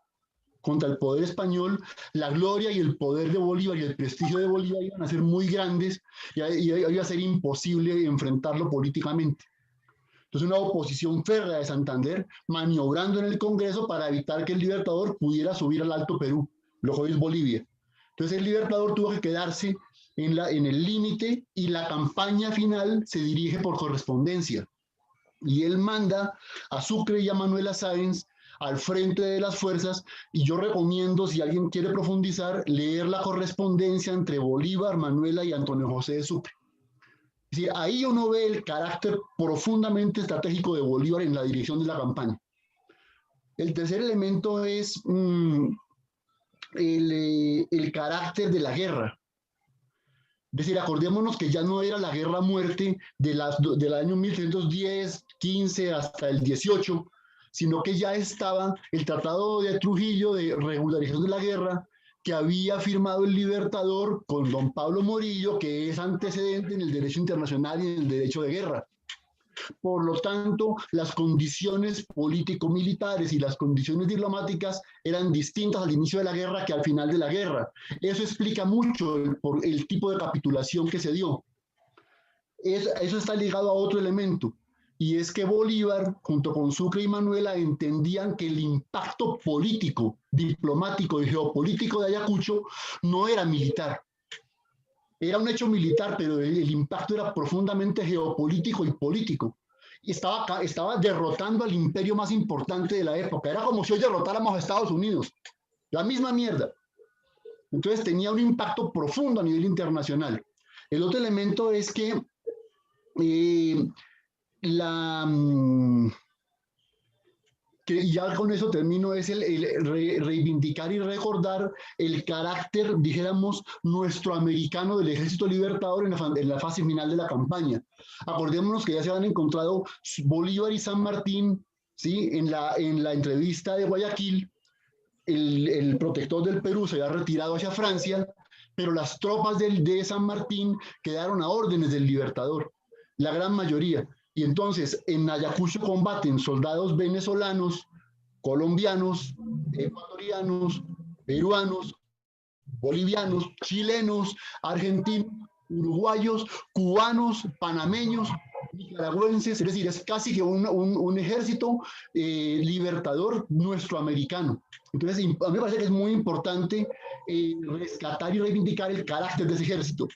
contra el poder español, la gloria y el poder de Bolívar y el prestigio de Bolívar iban a ser muy grandes y iba a ser imposible enfrentarlo políticamente. Entonces una oposición férrea de Santander maniobrando en el Congreso para evitar que el Libertador pudiera subir al Alto Perú, lo que hoy es Bolivia. Entonces el Libertador tuvo que quedarse en el límite y la campaña final se dirige por correspondencia. Y él manda a Sucre y a Manuela Sáenz al frente de las fuerzas, y yo recomiendo, si alguien quiere profundizar, leer la correspondencia entre Bolívar, Manuela y Antonio José de Sucre. Es decir, ahí uno ve el carácter profundamente estratégico de Bolívar en la dirección de la campaña. El tercer elemento es el carácter de la guerra. Es decir, acordémonos que ya no era la guerra a muerte del año 1310, 15 hasta el 18, sino que ya estaba el Tratado de Trujillo de regularización de la guerra que había firmado el Libertador con don Pablo Morillo, que es antecedente en el derecho internacional y en el derecho de guerra. Por lo tanto, las condiciones político-militares y las condiciones diplomáticas eran distintas al inicio de la guerra que al final de la guerra. Eso explica mucho el tipo de capitulación que se dio. Eso está ligado a otro elemento, y es que Bolívar, junto con Sucre y Manuela, entendían que el impacto político, diplomático y geopolítico de Ayacucho no era militar. Era un hecho militar, pero el impacto era profundamente geopolítico y político. Y estaba derrotando al imperio más importante de la época. Era como si hoy derrotáramos a Estados Unidos. La misma mierda. Entonces tenía un impacto profundo a nivel internacional. El otro elemento es que que ya con eso termino, es el reivindicar y recordar el carácter, dijéramos, nuestro americano del Ejército Libertador en la fase final de la campaña. Acordémonos que ya se han encontrado Bolívar y San Martín, ¿sí? En la entrevista de Guayaquil, el protector del Perú se había retirado hacia Francia, pero las tropas de San Martín quedaron a órdenes del Libertador, la gran mayoría. Y entonces en Ayacucho combaten soldados venezolanos, colombianos, ecuatorianos, peruanos, bolivianos, chilenos, argentinos, uruguayos, cubanos, panameños, nicaragüenses. Es decir, es casi que un ejército libertador nuestro americano. Entonces, a mí me parece que es muy importante rescatar y reivindicar el carácter de ese ejército.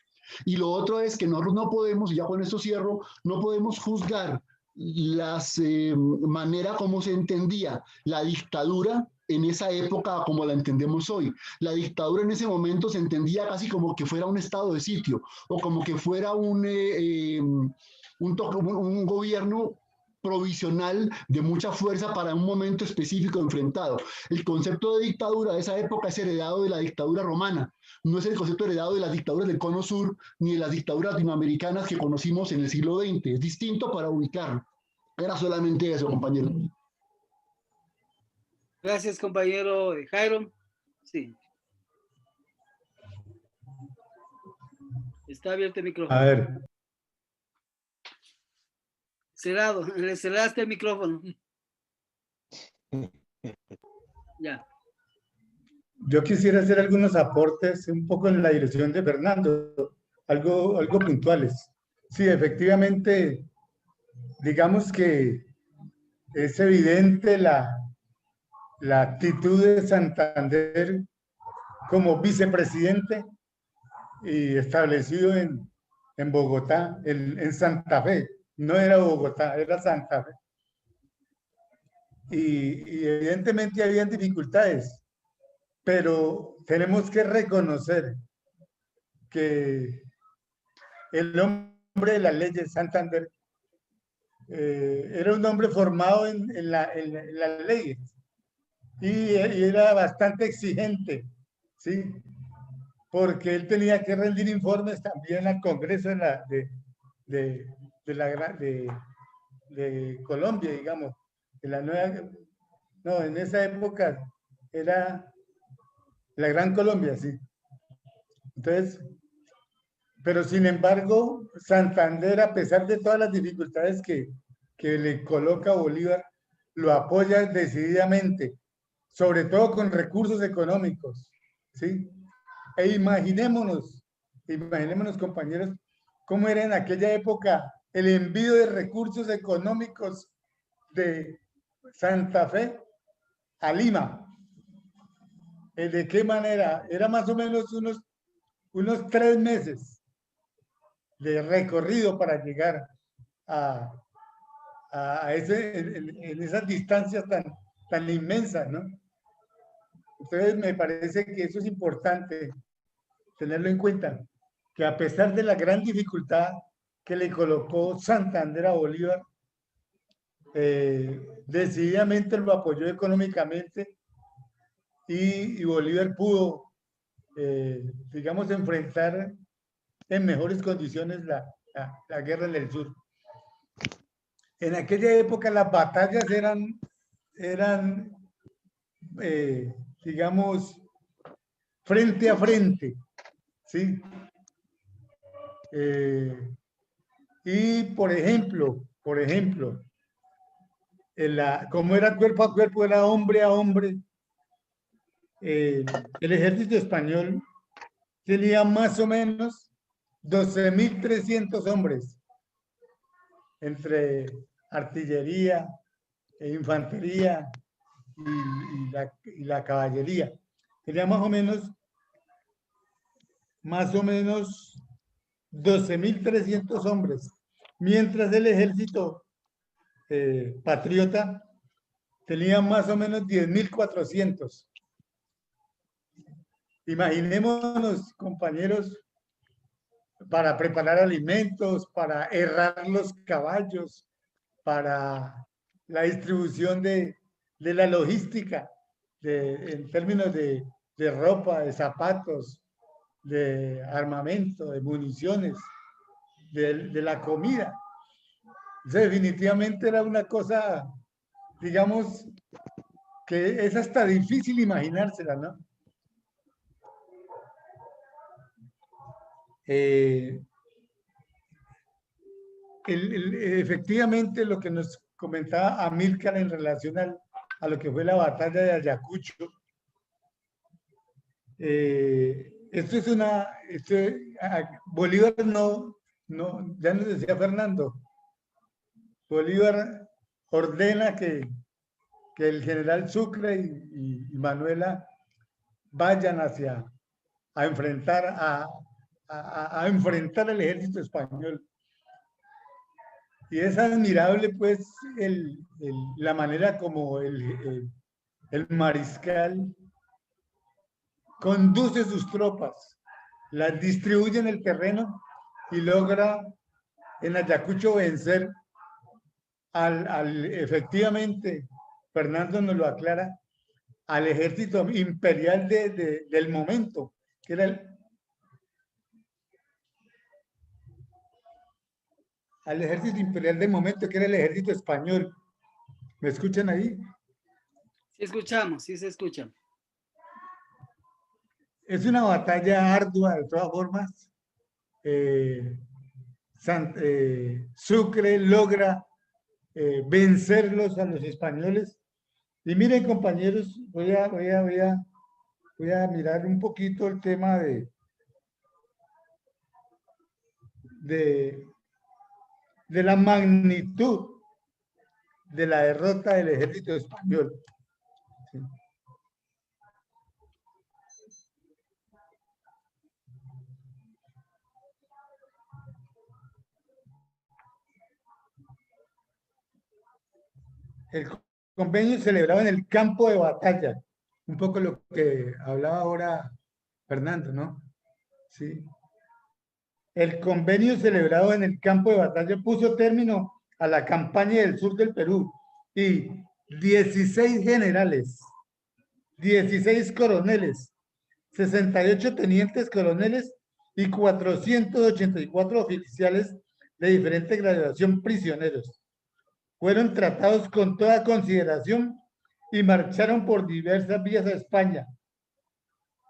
Y lo otro es que nosotros no podemos, y ya con esto cierro, no podemos juzgar las manera como se entendía la dictadura en esa época como la entendemos hoy. La dictadura en ese momento se entendía casi como que fuera un estado de sitio, o como que fuera un gobierno provisional de mucha fuerza para un momento específico enfrentado. El concepto de dictadura de esa época es heredado de la dictadura romana, no es el concepto heredado de las dictaduras del Cono Sur ni de las dictaduras latinoamericanas que conocimos en el siglo XX. Es distinto para ubicarlo. Era solamente eso, compañero. Gracias, compañero Jairo. Sí. Está abierto el micrófono. A ver. Cerrado, le cerraste el micrófono. Ya. Yo quisiera hacer algunos aportes un poco en la dirección de Fernando, algo puntuales. Sí, efectivamente, digamos que es evidente la actitud de Santander como vicepresidente y establecido en Bogotá, en Santa Fe. No era Bogotá, era Santa Fe. Y evidentemente habían dificultades, pero tenemos que reconocer que el hombre de la ley de Santander era un hombre formado en las leyes y era bastante exigente, ¿sí? Porque él tenía que rendir informes también al Congreso de Colombia, digamos, de la nueva, no, en esa época era la Gran Colombia, sí. Entonces, pero sin embargo, Santander, a pesar de todas las dificultades que le coloca Bolívar, lo apoya decididamente, sobre todo con recursos económicos, ¿sí? E imaginémonos, compañeros, cómo era en aquella época el envío de recursos económicos de Santa Fe a Lima. ¿De qué manera? Era más o menos unos 3 meses de recorrido para llegar a en esas distancias tan inmensas, ¿no? Entonces me parece que eso es importante tenerlo en cuenta, que a pesar de la gran dificultad que le colocó Santander a Bolívar, decididamente lo apoyó económicamente y Bolívar pudo, digamos, enfrentar en mejores condiciones la guerra en el sur. En aquella época las batallas eran digamos, frente a frente, ¿sí? Y por ejemplo, como era cuerpo a cuerpo, era hombre a hombre, el ejército español tenía más o menos 12.300 hombres entre artillería e infantería y la caballería. Tenía más o menos 12.300 hombres, mientras el ejército patriota tenía más o menos 10.400. Imaginémonos, compañeros, para preparar alimentos, para herrar los caballos, para la distribución de la logística, en términos de ropa, de zapatos, de armamento, de municiones, de la comida. Entonces, definitivamente era una cosa, digamos, que es hasta difícil imaginársela, ¿no? Efectivamente, lo que nos comentaba Amílcar en relación a lo que fue la batalla de Ayacucho, Bolívar ya nos decía Fernando, Bolívar ordena que el general Sucre y Manuela vayan a enfrentar al ejército español. Y es admirable, pues, la manera como el mariscal conduce sus tropas, las distribuye en el terreno y logra en Ayacucho vencer efectivamente, Fernando nos lo aclara, al ejército imperial del momento, que era al ejército imperial del momento, que era el ejército español. ¿Me escuchan ahí? Sí escuchamos, sí se escuchan. Es una batalla ardua, de todas formas. Sucre logra vencerlos a los españoles. Y miren, compañeros, voy a mirar un poquito el tema de la magnitud de la derrota del ejército español. ¿Sí? El convenio celebrado en el campo de batalla, un poco lo que hablaba ahora Fernando, ¿no? Sí. El convenio celebrado en el campo de batalla puso término a la campaña del sur del Perú y 16 generales, 16 coroneles, 68 tenientes coroneles y 484 oficiales de diferente graduación prisioneros fueron tratados con toda consideración y marcharon por diversas vías a España,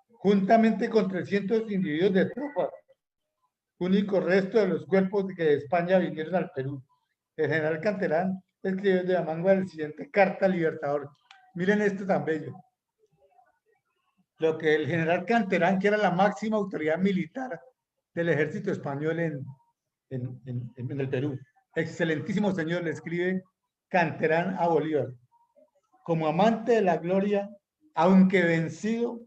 juntamente con 300 individuos de tropas, único resto de los cuerpos que de España vinieron al Perú. El general Canterán escribió de la manga la siguiente carta al Libertador. Miren esto tan bello. Lo que el general Canterán, que era la máxima autoridad militar del ejército español en el Perú, excelentísimo señor, le escribe Canterán a Bolívar. Como amante de la gloria, aunque vencido,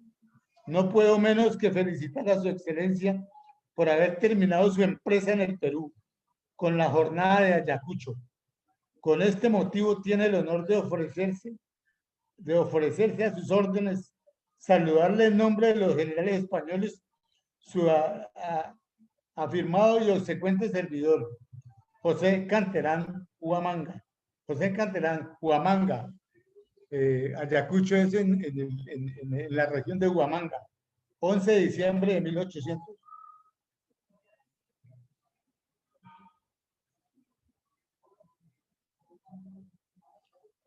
no puedo menos que felicitar a su excelencia por haber terminado su empresa en el Perú con la jornada de Ayacucho. Con este motivo tiene el honor de ofrecerse a sus órdenes, saludarle en nombre de los generales españoles, su afirmado y obsecuente servidor, José Canterán Huamanga. José Canterán Huamanga. Ayacucho es en la región de Huamanga. 11 de diciembre de 1800.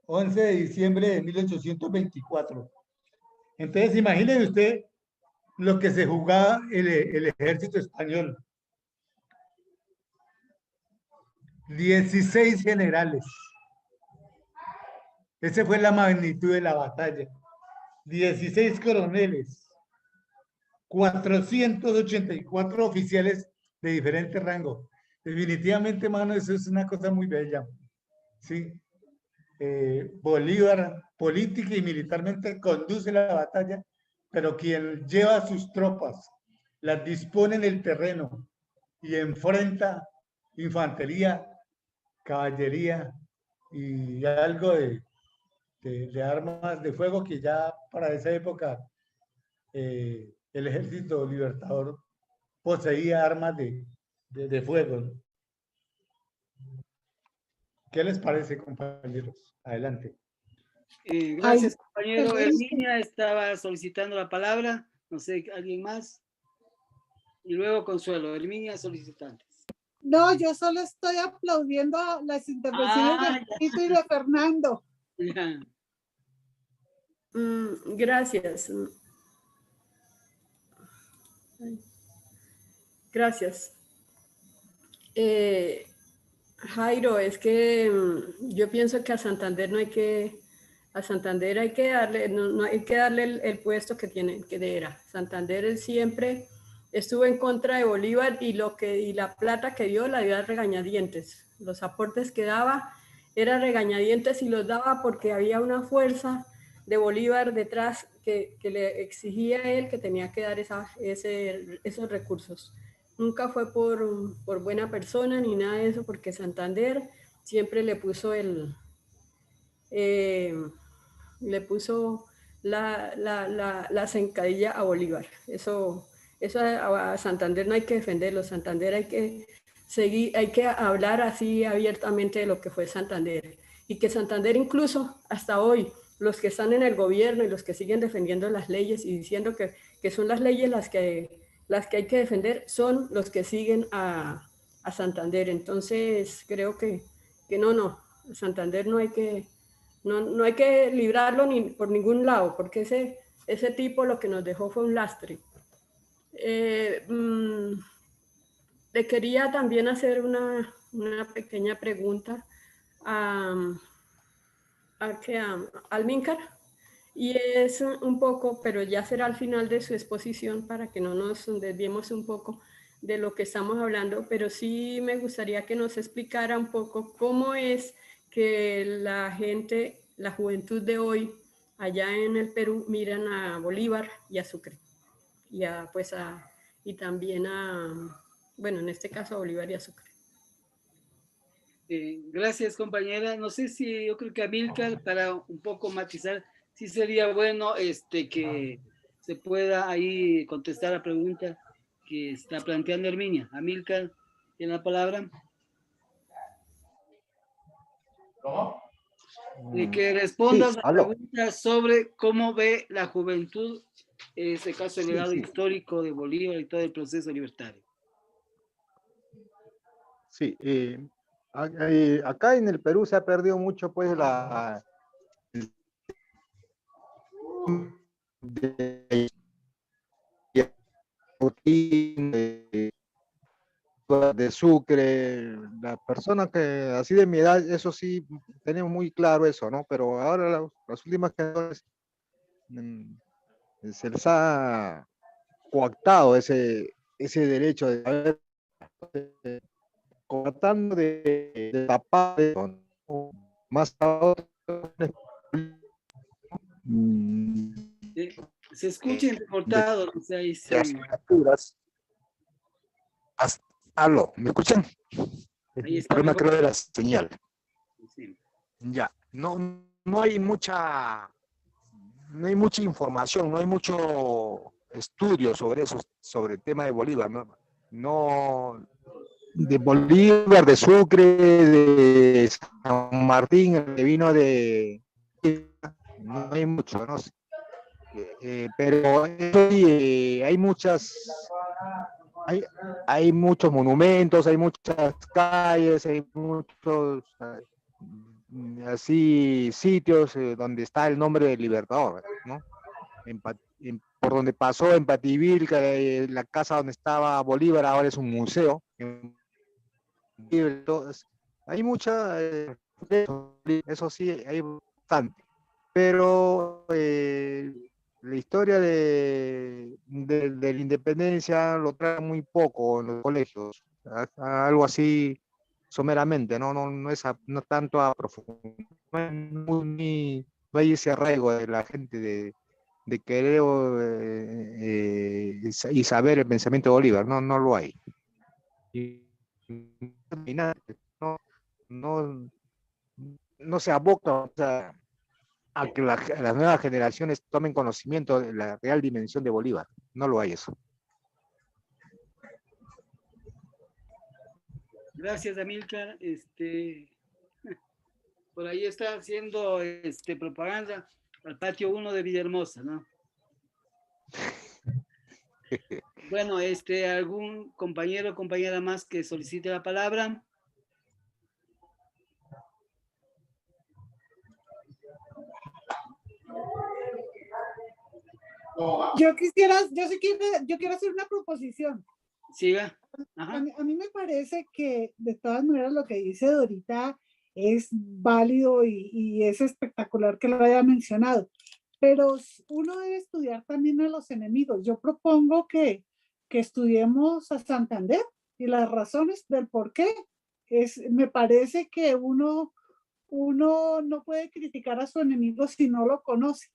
11 de diciembre de 1824. Entonces, imagínese usted lo que se jugaba el ejército español. 16 generales. Esa fue la magnitud de la batalla. 16 coroneles. 484 oficiales de diferente rango. Definitivamente, mano, eso es una cosa muy bella. Sí. Bolívar política y militarmente conduce la batalla, pero quien lleva sus tropas, las dispone en el terreno y enfrenta infantería, caballería y algo de armas de fuego, que ya para esa época el ejército libertador poseía armas de fuego, ¿no? ¿Qué les parece, compañeros? Adelante. Gracias, compañero. Herminia estaba solicitando la palabra. No sé, ¿alguien más? Y luego Consuelo. Herminia, solicitantes. No, yo solo estoy aplaudiendo las intervenciones de Tito y de Fernando. Ya. Gracias. Gracias. Jairo, es que yo pienso que a Santander no hay que, a Santander hay que darle, no hay que darle el puesto que tiene, que era. Santander siempre estuvo en contra de Bolívar y la plata que dio la dio a regañadientes. Los aportes que daba era regañadientes y los daba porque había una fuerza de Bolívar detrás que le exigía a él que tenía que dar esos recursos. Nunca fue por buena persona ni nada de eso, porque Santander siempre le puso la zancadilla a Bolívar. Eso a Santander no hay que defenderlo. Santander hay que seguir, hay que hablar así abiertamente de lo que fue Santander. Y que Santander incluso hasta hoy, los que están en el gobierno y los que siguen defendiendo las leyes y diciendo que son las leyes las que hay que defender, son los que siguen a Santander. Entonces creo que no, Santander no hay que librarlo ni por ningún lado, porque ese tipo lo que nos dejó fue un lastre. Le quería también hacer una pequeña pregunta al Mincar, y es un poco, pero ya será al final de su exposición para que no nos desviemos un poco de lo que estamos hablando, pero sí me gustaría que nos explicara un poco cómo es que la gente, la juventud de hoy, allá en el Perú, miran a Bolívar y a Sucre, y también bueno, en este caso a Bolívar y a Sucre. Gracias, compañera. No sé si yo creo que Amílcar, para un poco matizar, sí sería bueno que se pueda ahí contestar la pregunta que está planteando Herminia. Amílcar, ¿tiene la palabra? ¿Cómo? Y que respondas Sí, a la pregunta sobre cómo ve la juventud, en este caso el legado histórico de Bolívar y todo el proceso libertario. Sí, acá en el Perú se ha perdido mucho, pues, de Sucre, la persona que así de mi edad, eso sí, tenemos muy claro eso, ¿no? Pero ahora las últimas generaciones se les ha coactado ese derecho de saber tratando de tapar eso, ¿no? Más a otro, Se escucha entrecortado, o sea, ahí sí. Aló, ¿me escuchan? Ahí El está problema mejor. creo de la señal. Sí. Ya, no hay mucha información, no hay mucho estudio sobre eso, sobre el tema de Bolívar, no de Bolívar, de Sucre, de San Martín, el que vino no hay mucho, ¿no? Pero sí, hay muchos monumentos, hay muchas calles, hay muchos así sitios donde está el nombre del Libertador, ¿no? Por donde pasó en Pativilca, que la casa donde estaba Bolívar ahora es un museo. Entonces, hay mucha, eso sí, hay bastante. Pero la historia de la independencia lo trae muy poco en los colegios, algo así someramente, no es no tanto a profundidad, no hay ese arraigo de la gente de querer y saber el pensamiento de Bolívar, no lo hay. No se aboca a que las nuevas generaciones tomen conocimiento de la real dimensión de Bolívar. No lo hay eso. Gracias, Amílcar. Por ahí está haciendo propaganda al patio 1 de Villahermosa, ¿no? Bueno, ¿algún compañero o compañera más que solicite la palabra? Yo quiero hacer una proposición. Siga. A mí me parece que de todas maneras lo que dice Dorita es válido y es espectacular que lo haya mencionado, pero uno debe estudiar también a los enemigos. Yo propongo que estudiemos a Santander y las razones del por qué. Me parece que uno no puede criticar a su enemigo si no lo conoce.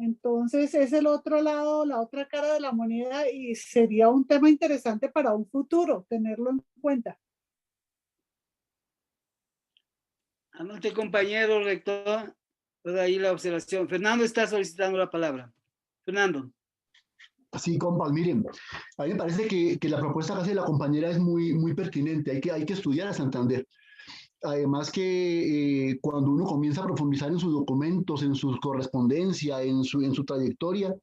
Entonces es el otro lado, la otra cara de la moneda y sería un tema interesante para un futuro, tenerlo en cuenta. Anote, compañero rector, por ahí la observación. Fernando está solicitando la palabra. Fernando. Sí, compas, miren, a mí me parece que la propuesta que hace la compañera es muy pertinente, hay que estudiar a Santander. Además que cuando uno comienza a profundizar en sus documentos, en su correspondencia, en su trayectoria,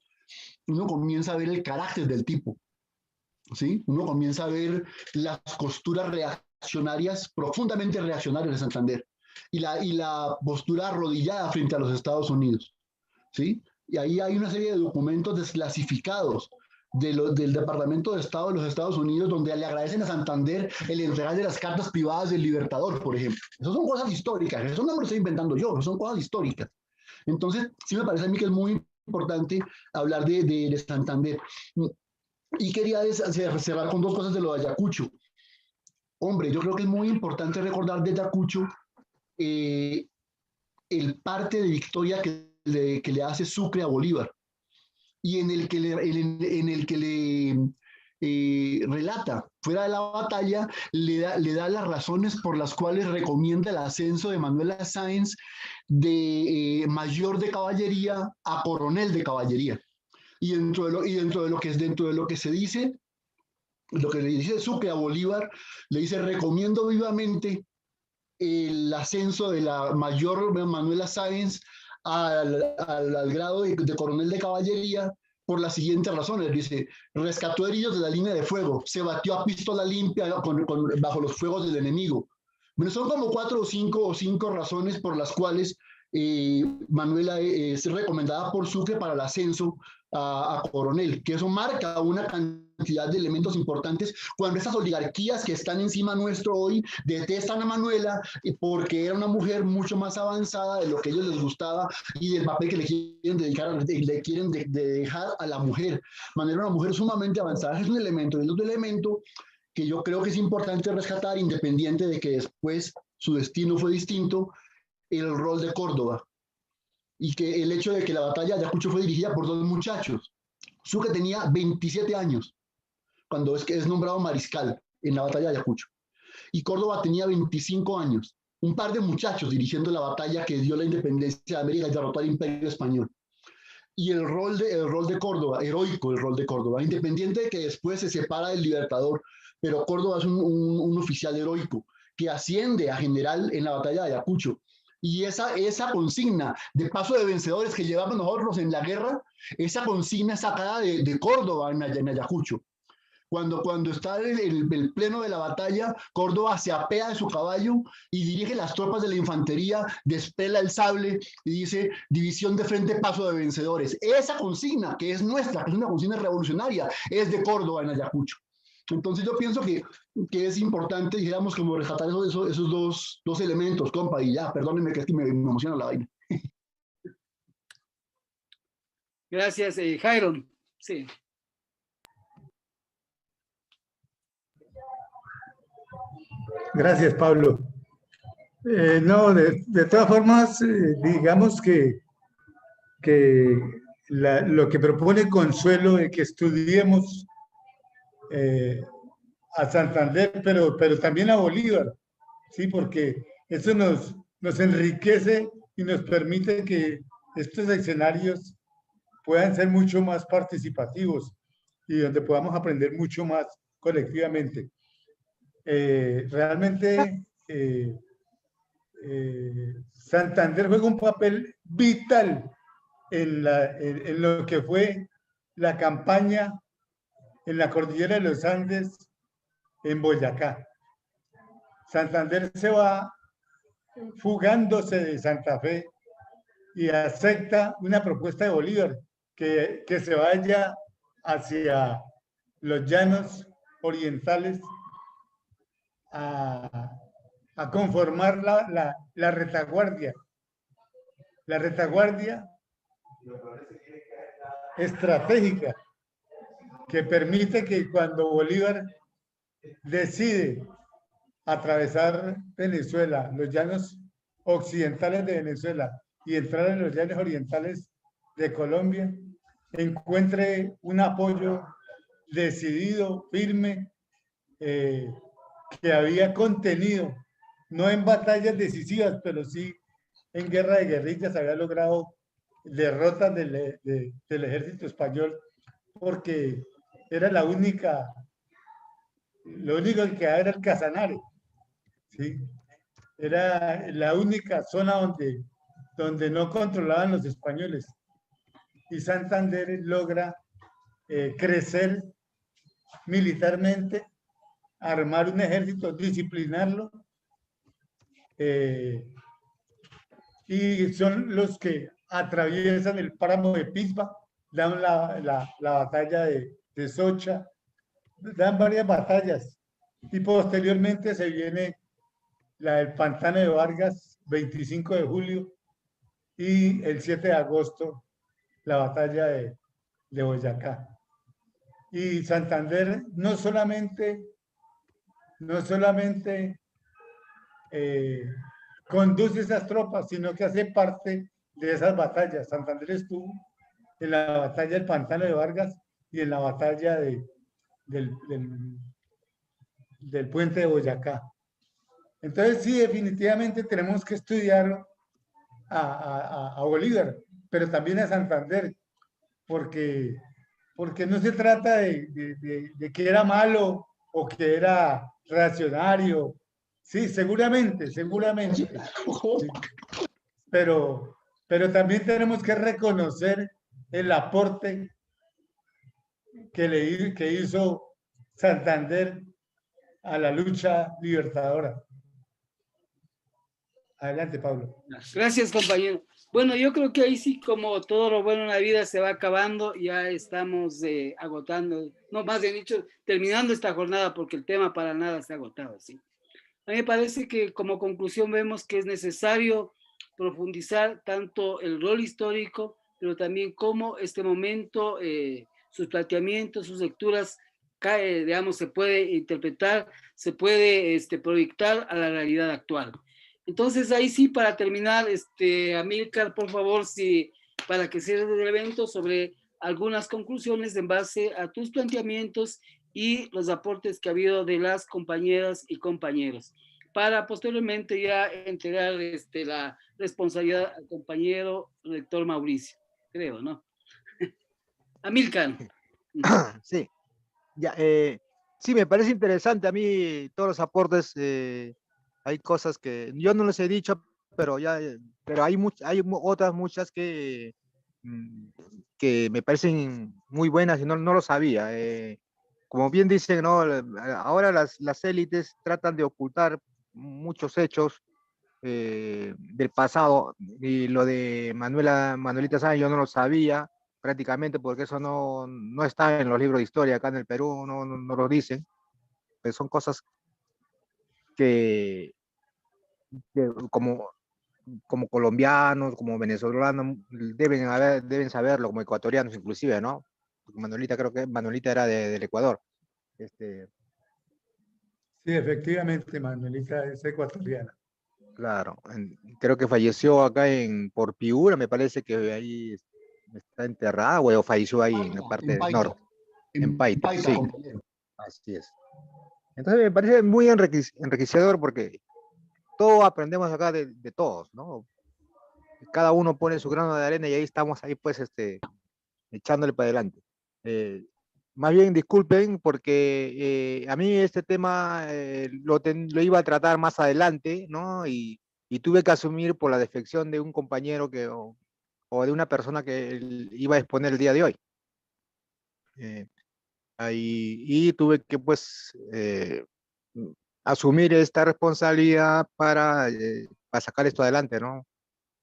uno comienza a ver el carácter del tipo, ¿sí? Uno comienza a ver las costuras reaccionarias, profundamente reaccionarias de Santander, y la postura arrodillada frente a los Estados Unidos, ¿sí? Y ahí hay una serie de documentos desclasificados del Departamento de Estado de los Estados Unidos, donde le agradecen a Santander el entregar de las cartas privadas del Libertador, por ejemplo. Esas son cosas históricas, eso no me lo estoy inventando yo, son cosas históricas. Entonces, sí me parece a mí que es muy importante hablar de Santander. Y quería cerrar con dos cosas de lo de Ayacucho. Hombre, yo creo que es muy importante recordar de Ayacucho el parte de victoria que le hace Sucre a Bolívar, y en el que le relata, fuera de la batalla, le da las razones por las cuales recomienda el ascenso de Manuela Sáenz de mayor de caballería a coronel de caballería. Y dentro de lo que se dice, lo que le dice Sucre a Bolívar, le dice: recomiendo vivamente el ascenso de la mayor Manuela Sáenz al grado de coronel de caballería por las siguientes razones. Dice: rescató heridos de la línea de fuego, se batió a pistola limpia bajo los fuegos del enemigo. Bueno, son como 4 o 5 razones por las cuales Manuela es recomendada por Sucre para el ascenso a coronel, que eso marca una cantidad de elementos importantes cuando esas oligarquías que están encima nuestro hoy detestan a Manuela porque era una mujer mucho más avanzada de lo que a ellos les gustaba y del papel que le quieren dejar a la mujer. Manuela era una mujer sumamente avanzada, es un elemento. Y el otro elemento que yo creo que es importante rescatar, independiente de que después su destino fue distinto, el rol de Córdoba. Y que el hecho de que la batalla de Ayacucho fue dirigida por dos muchachos. Sucre tenía 27 años cuando es nombrado mariscal en la batalla de Ayacucho. Y Córdoba tenía 25 años. Un par de muchachos dirigiendo la batalla que dio la independencia de América y derrotó al Imperio Español. Y el rol de Córdoba, heroico el rol de Córdoba, independiente de que después se separa del Libertador, pero Córdoba es un oficial heroico que asciende a general en la batalla de Ayacucho. Y esa consigna de paso de vencedores que llevamos nosotros en la guerra, esa consigna sacada de Córdoba en Ayacucho. Cuando está el pleno de la batalla, Córdoba se apea de su caballo y dirige las tropas de la infantería, despela el sable y dice: división de frente, paso de vencedores. Esa consigna, que es nuestra, que es una consigna revolucionaria, es de Córdoba en Ayacucho. Entonces yo pienso que es importante, dijéramos, como rescatar esos dos elementos, compa, y ya, perdónenme que es que me emociona la vaina. Gracias, Jairon. Sí. Gracias, Pablo. No, de todas formas, digamos que lo que propone Consuelo de que estudiemos a Santander, pero también a Bolívar, ¿sí? Porque eso nos enriquece y nos permite que estos escenarios puedan ser mucho más participativos y donde podamos aprender mucho más colectivamente. Realmente Santander juega un papel vital en lo que fue la campaña en la cordillera de los Andes en Boyacá. Santander se va fugándose de Santa Fe y acepta una propuesta de Bolívar que se vaya hacia los llanos orientales a conformar la retaguardia. La retaguardia estratégica que permite que cuando Bolívar decide atravesar Venezuela, los llanos occidentales de Venezuela y entrar en los llanos orientales de Colombia, encuentre un apoyo decidido, firme, que había contenido, no en batallas decisivas, pero sí en guerra de guerrillas, había logrado derrotas del ejército español, porque era lo único que quedaba era el Casanare, ¿sí? Era la única zona donde no controlaban los españoles. Y Santander logra crecer militarmente, armar un ejército, disciplinarlo, y son los que atraviesan el páramo de Pisba, dan la batalla de Socha, dan varias batallas, y posteriormente se viene la del Pantano de Vargas, 25 de julio, y el 7 de agosto, la batalla de Boyacá. Y Santander no solamente conduce esas tropas, sino que hace parte de esas batallas. Santander estuvo en la batalla del Pantano de Vargas y en la batalla del puente de Boyacá. Entonces sí, definitivamente tenemos que estudiar a Bolívar, pero también a Santander, porque no se trata de que era malo o que era reaccionario. Sí, seguramente. Sí. Pero también tenemos que reconocer el aporte que hizo Santander a la lucha libertadora. Adelante, Pablo. Gracias, compañero. Bueno, yo creo que ahí sí, como todo lo bueno en la vida se va acabando, ya estamos agotando, no, más bien dicho, terminando esta jornada, porque el tema para nada se ha agotado, ¿sí? A mí me parece que como conclusión vemos que es necesario profundizar tanto el rol histórico, pero también cómo este momento, sus planteamientos, sus lecturas digamos, se puede interpretar, se puede proyectar a la realidad actual. Entonces, ahí sí, para terminar, Amílcar, por favor, si, para que cierres el evento, sobre algunas conclusiones en base a tus planteamientos y los aportes que ha habido de las compañeras y compañeros, para posteriormente ya entregar la responsabilidad al compañero rector Mauricio, creo, ¿no? Amílcar. Sí, ya, sí, me parece interesante a mí todos los aportes. Hay cosas que yo no les he dicho, pero pero hay otras muchas que me parecen muy buenas y no lo sabía. Como bien dicen, ¿no? Ahora las élites tratan de ocultar muchos hechos del pasado, y lo de Manuelita Sáenz yo no lo sabía prácticamente, porque eso no está en los libros de historia acá en el Perú, no lo dicen, pero son cosas que como colombianos, como venezolanos, deben saberlo, como ecuatorianos inclusive, ¿no? Porque Manuelita era del Ecuador. Sí, efectivamente, Manuelita es ecuatoriana. Claro, creo que falleció acá por Piura, me parece que ahí está enterrada, o falleció ahí en la parte norte, en Paita, sí, compañero. así es. Entonces me parece muy enriquecedor, porque todos aprendemos acá de todos, ¿no? Cada uno pone su grano de arena y ahí estamos, ahí pues, echándole para adelante. Más bien disculpen, porque a mí este tema lo iba a tratar más adelante, ¿no? Y tuve que asumir por la defección de un compañero o de una persona que iba a exponer el día de hoy. Y tuve que, pues, asumir esta responsabilidad para sacar esto adelante, ¿no?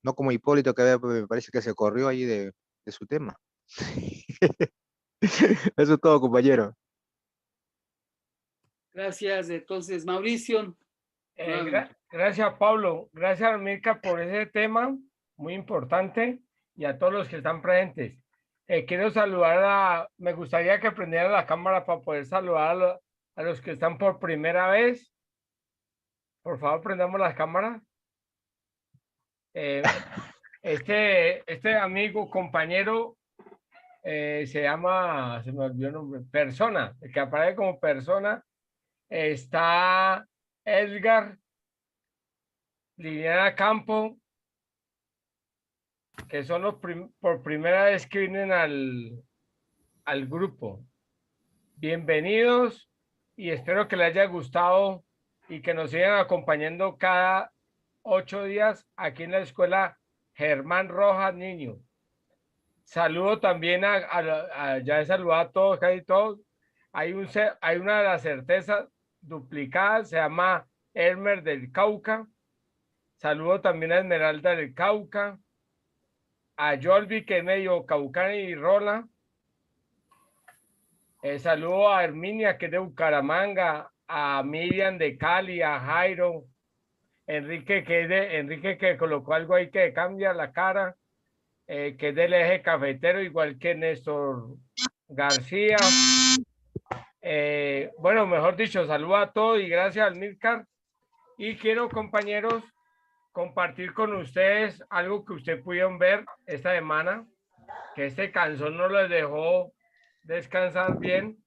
No como Hipólito, que me parece que se corrió ahí de su tema. Eso es todo, compañero. Gracias. Entonces, Mauricio. Gracias, Pablo. Gracias, Mirka, por ese tema muy importante, y a todos los que están presentes. Quiero saludar me gustaría que prendieran la cámara para poder saludar a los que están por primera vez. Por favor, prendamos las cámaras. Este amigo, compañero, se llama, se me olvidó el nombre, Persona, el que aparece como Persona. Está Edgar, Liliana Campo, que son los por primera vez que vienen al grupo. Bienvenidos, y espero que les haya gustado y que nos sigan acompañando cada 8 días aquí en la escuela Germán Rojas Niño. Saludo también ya he saludado a todos, casi todos. Hay una de las certezas duplicadas, se llama Elmer del Cauca. Saludo también a Esmeralda del Cauca, a Yolvi, que es medio caucana y rola. Saludo a Herminia, que es de Bucaramanga, a Miriam de Cali, a Jairo, Enrique, que colocó algo ahí que cambia la cara, que es del eje cafetero, igual que Néstor García. Bueno, mejor dicho, saludo a todos y gracias al Milcar. Y quiero, compañeros, compartir con ustedes algo que ustedes pudieron ver esta semana, que este canción no les dejó descansar bien,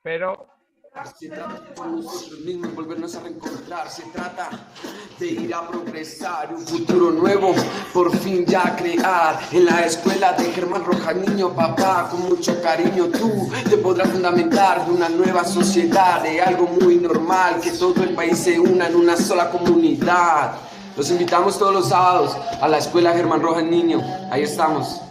pero se trata por nosotros mismos volvernos a reencontrar, se trata de ir a progresar, un futuro nuevo por fin ya crear. En la escuela de Germán Rojas Niño, papá, con mucho cariño tú te podrás fundamentar de una nueva sociedad, de algo muy normal, que todo el país se una en una sola comunidad. Los invitamos todos los sábados a la escuela Germán Rojas Niño, ahí estamos.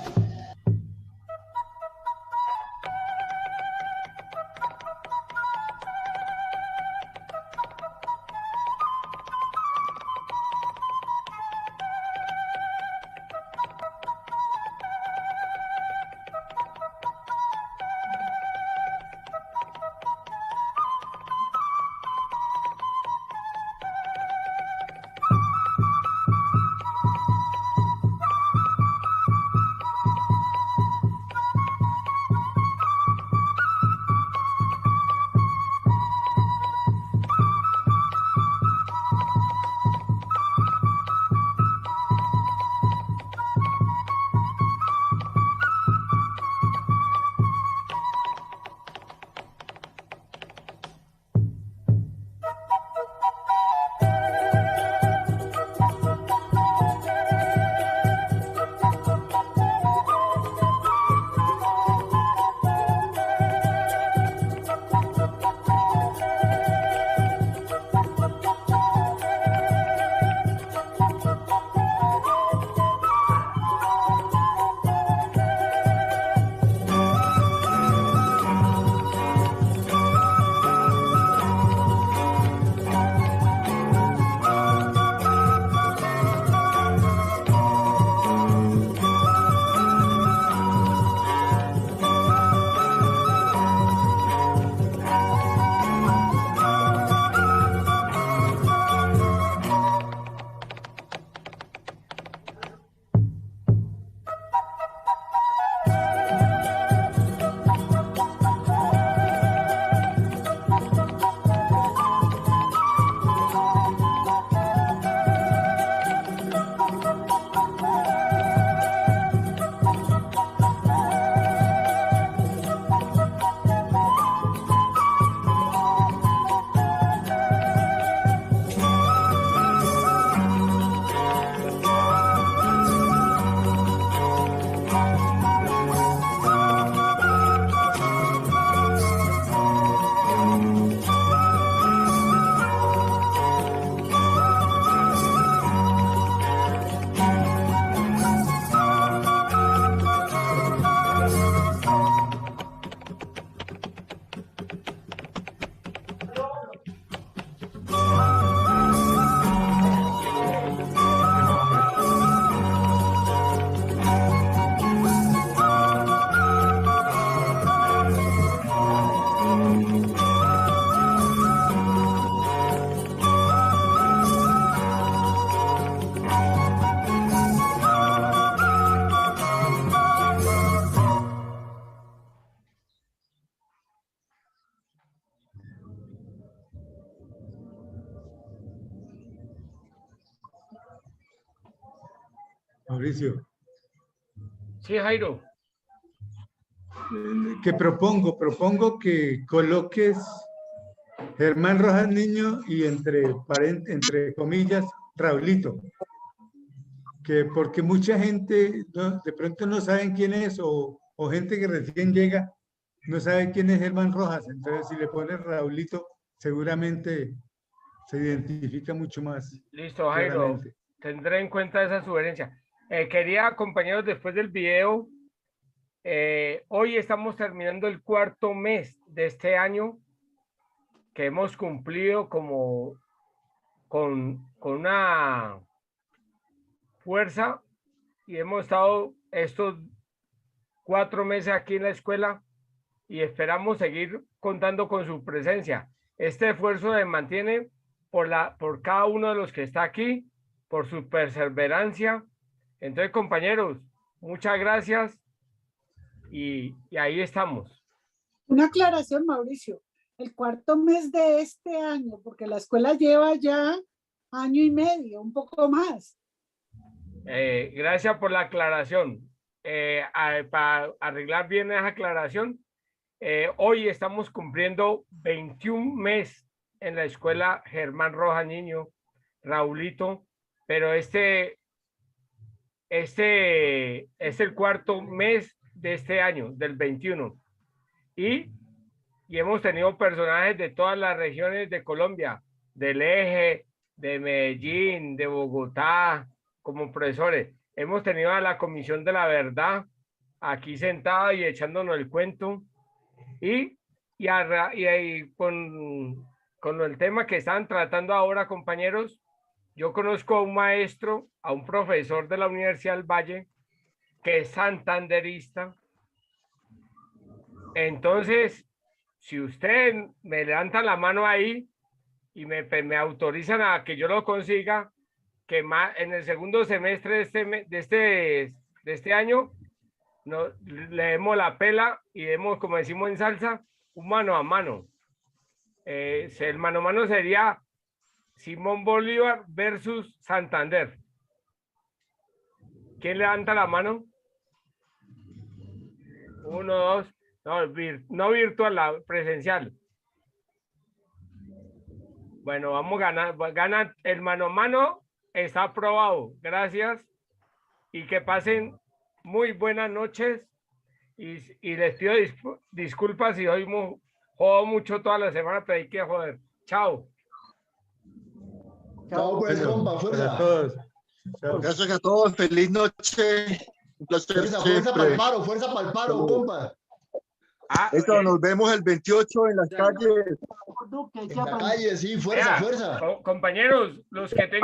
Mauricio. Sí, Jairo. Que propongo que coloques Germán Rojas Niño y entre comillas, Raulito. Porque mucha gente de pronto no saben quién es o gente que recién llega no sabe quién es Germán Rojas. Entonces, si le pones Raulito, seguramente se identifica mucho más. Listo, Jairo. Claramente. Tendré en cuenta esa sugerencia. Quería, compañeros, después del video, hoy estamos terminando el 4º mes de este año que hemos cumplido como con una fuerza y hemos estado estos 4 meses aquí en la escuela y esperamos seguir contando con su presencia. Este esfuerzo se mantiene por cada uno de los que está aquí, por su perseverancia. Entonces, compañeros, muchas gracias y ahí estamos. Una aclaración, Mauricio. El 4º mes de este año, porque la escuela lleva ya 1 año y medio, un poco más. Gracias por la aclaración. Para arreglar bien esa aclaración, hoy estamos cumpliendo 21 meses en la escuela Germán Rojas Niño, Raulito, pero este es el 4º mes de este año, del 21. Y hemos tenido personajes de todas las regiones de Colombia, del Eje, de Medellín, de Bogotá, como profesores. Hemos tenido a la Comisión de la Verdad aquí sentada y echándonos el cuento. Y con el tema que están tratando ahora, compañeros, yo conozco a un maestro, a un profesor de la Universidad del Valle, que es santanderista. Entonces, si usted me levanta la mano ahí y me autorizan a que yo lo consiga, que en el 2º semestre de este año le demos la pela y demos, como decimos en salsa, un mano a mano. El mano a mano sería Simón Bolívar versus Santander. ¿Quién levanta la mano? 1, 2. No virtual, la presencial. Bueno, vamos a ganar. Gana el mano a mano. Está aprobado. Gracias. Y que pasen muy buenas noches. Y les pido disculpas si hoy jodo mucho toda la semana, pero hay que joder. Chao. Chao, pues, compa, fuerza. A todos. Chao. Gracias a todos. Feliz noche. Un placer. Fuerza para el paro, compa. Eso, nos vemos el 28 en las calles. En la calle, sí, fuerza. Compañeros, los que tengan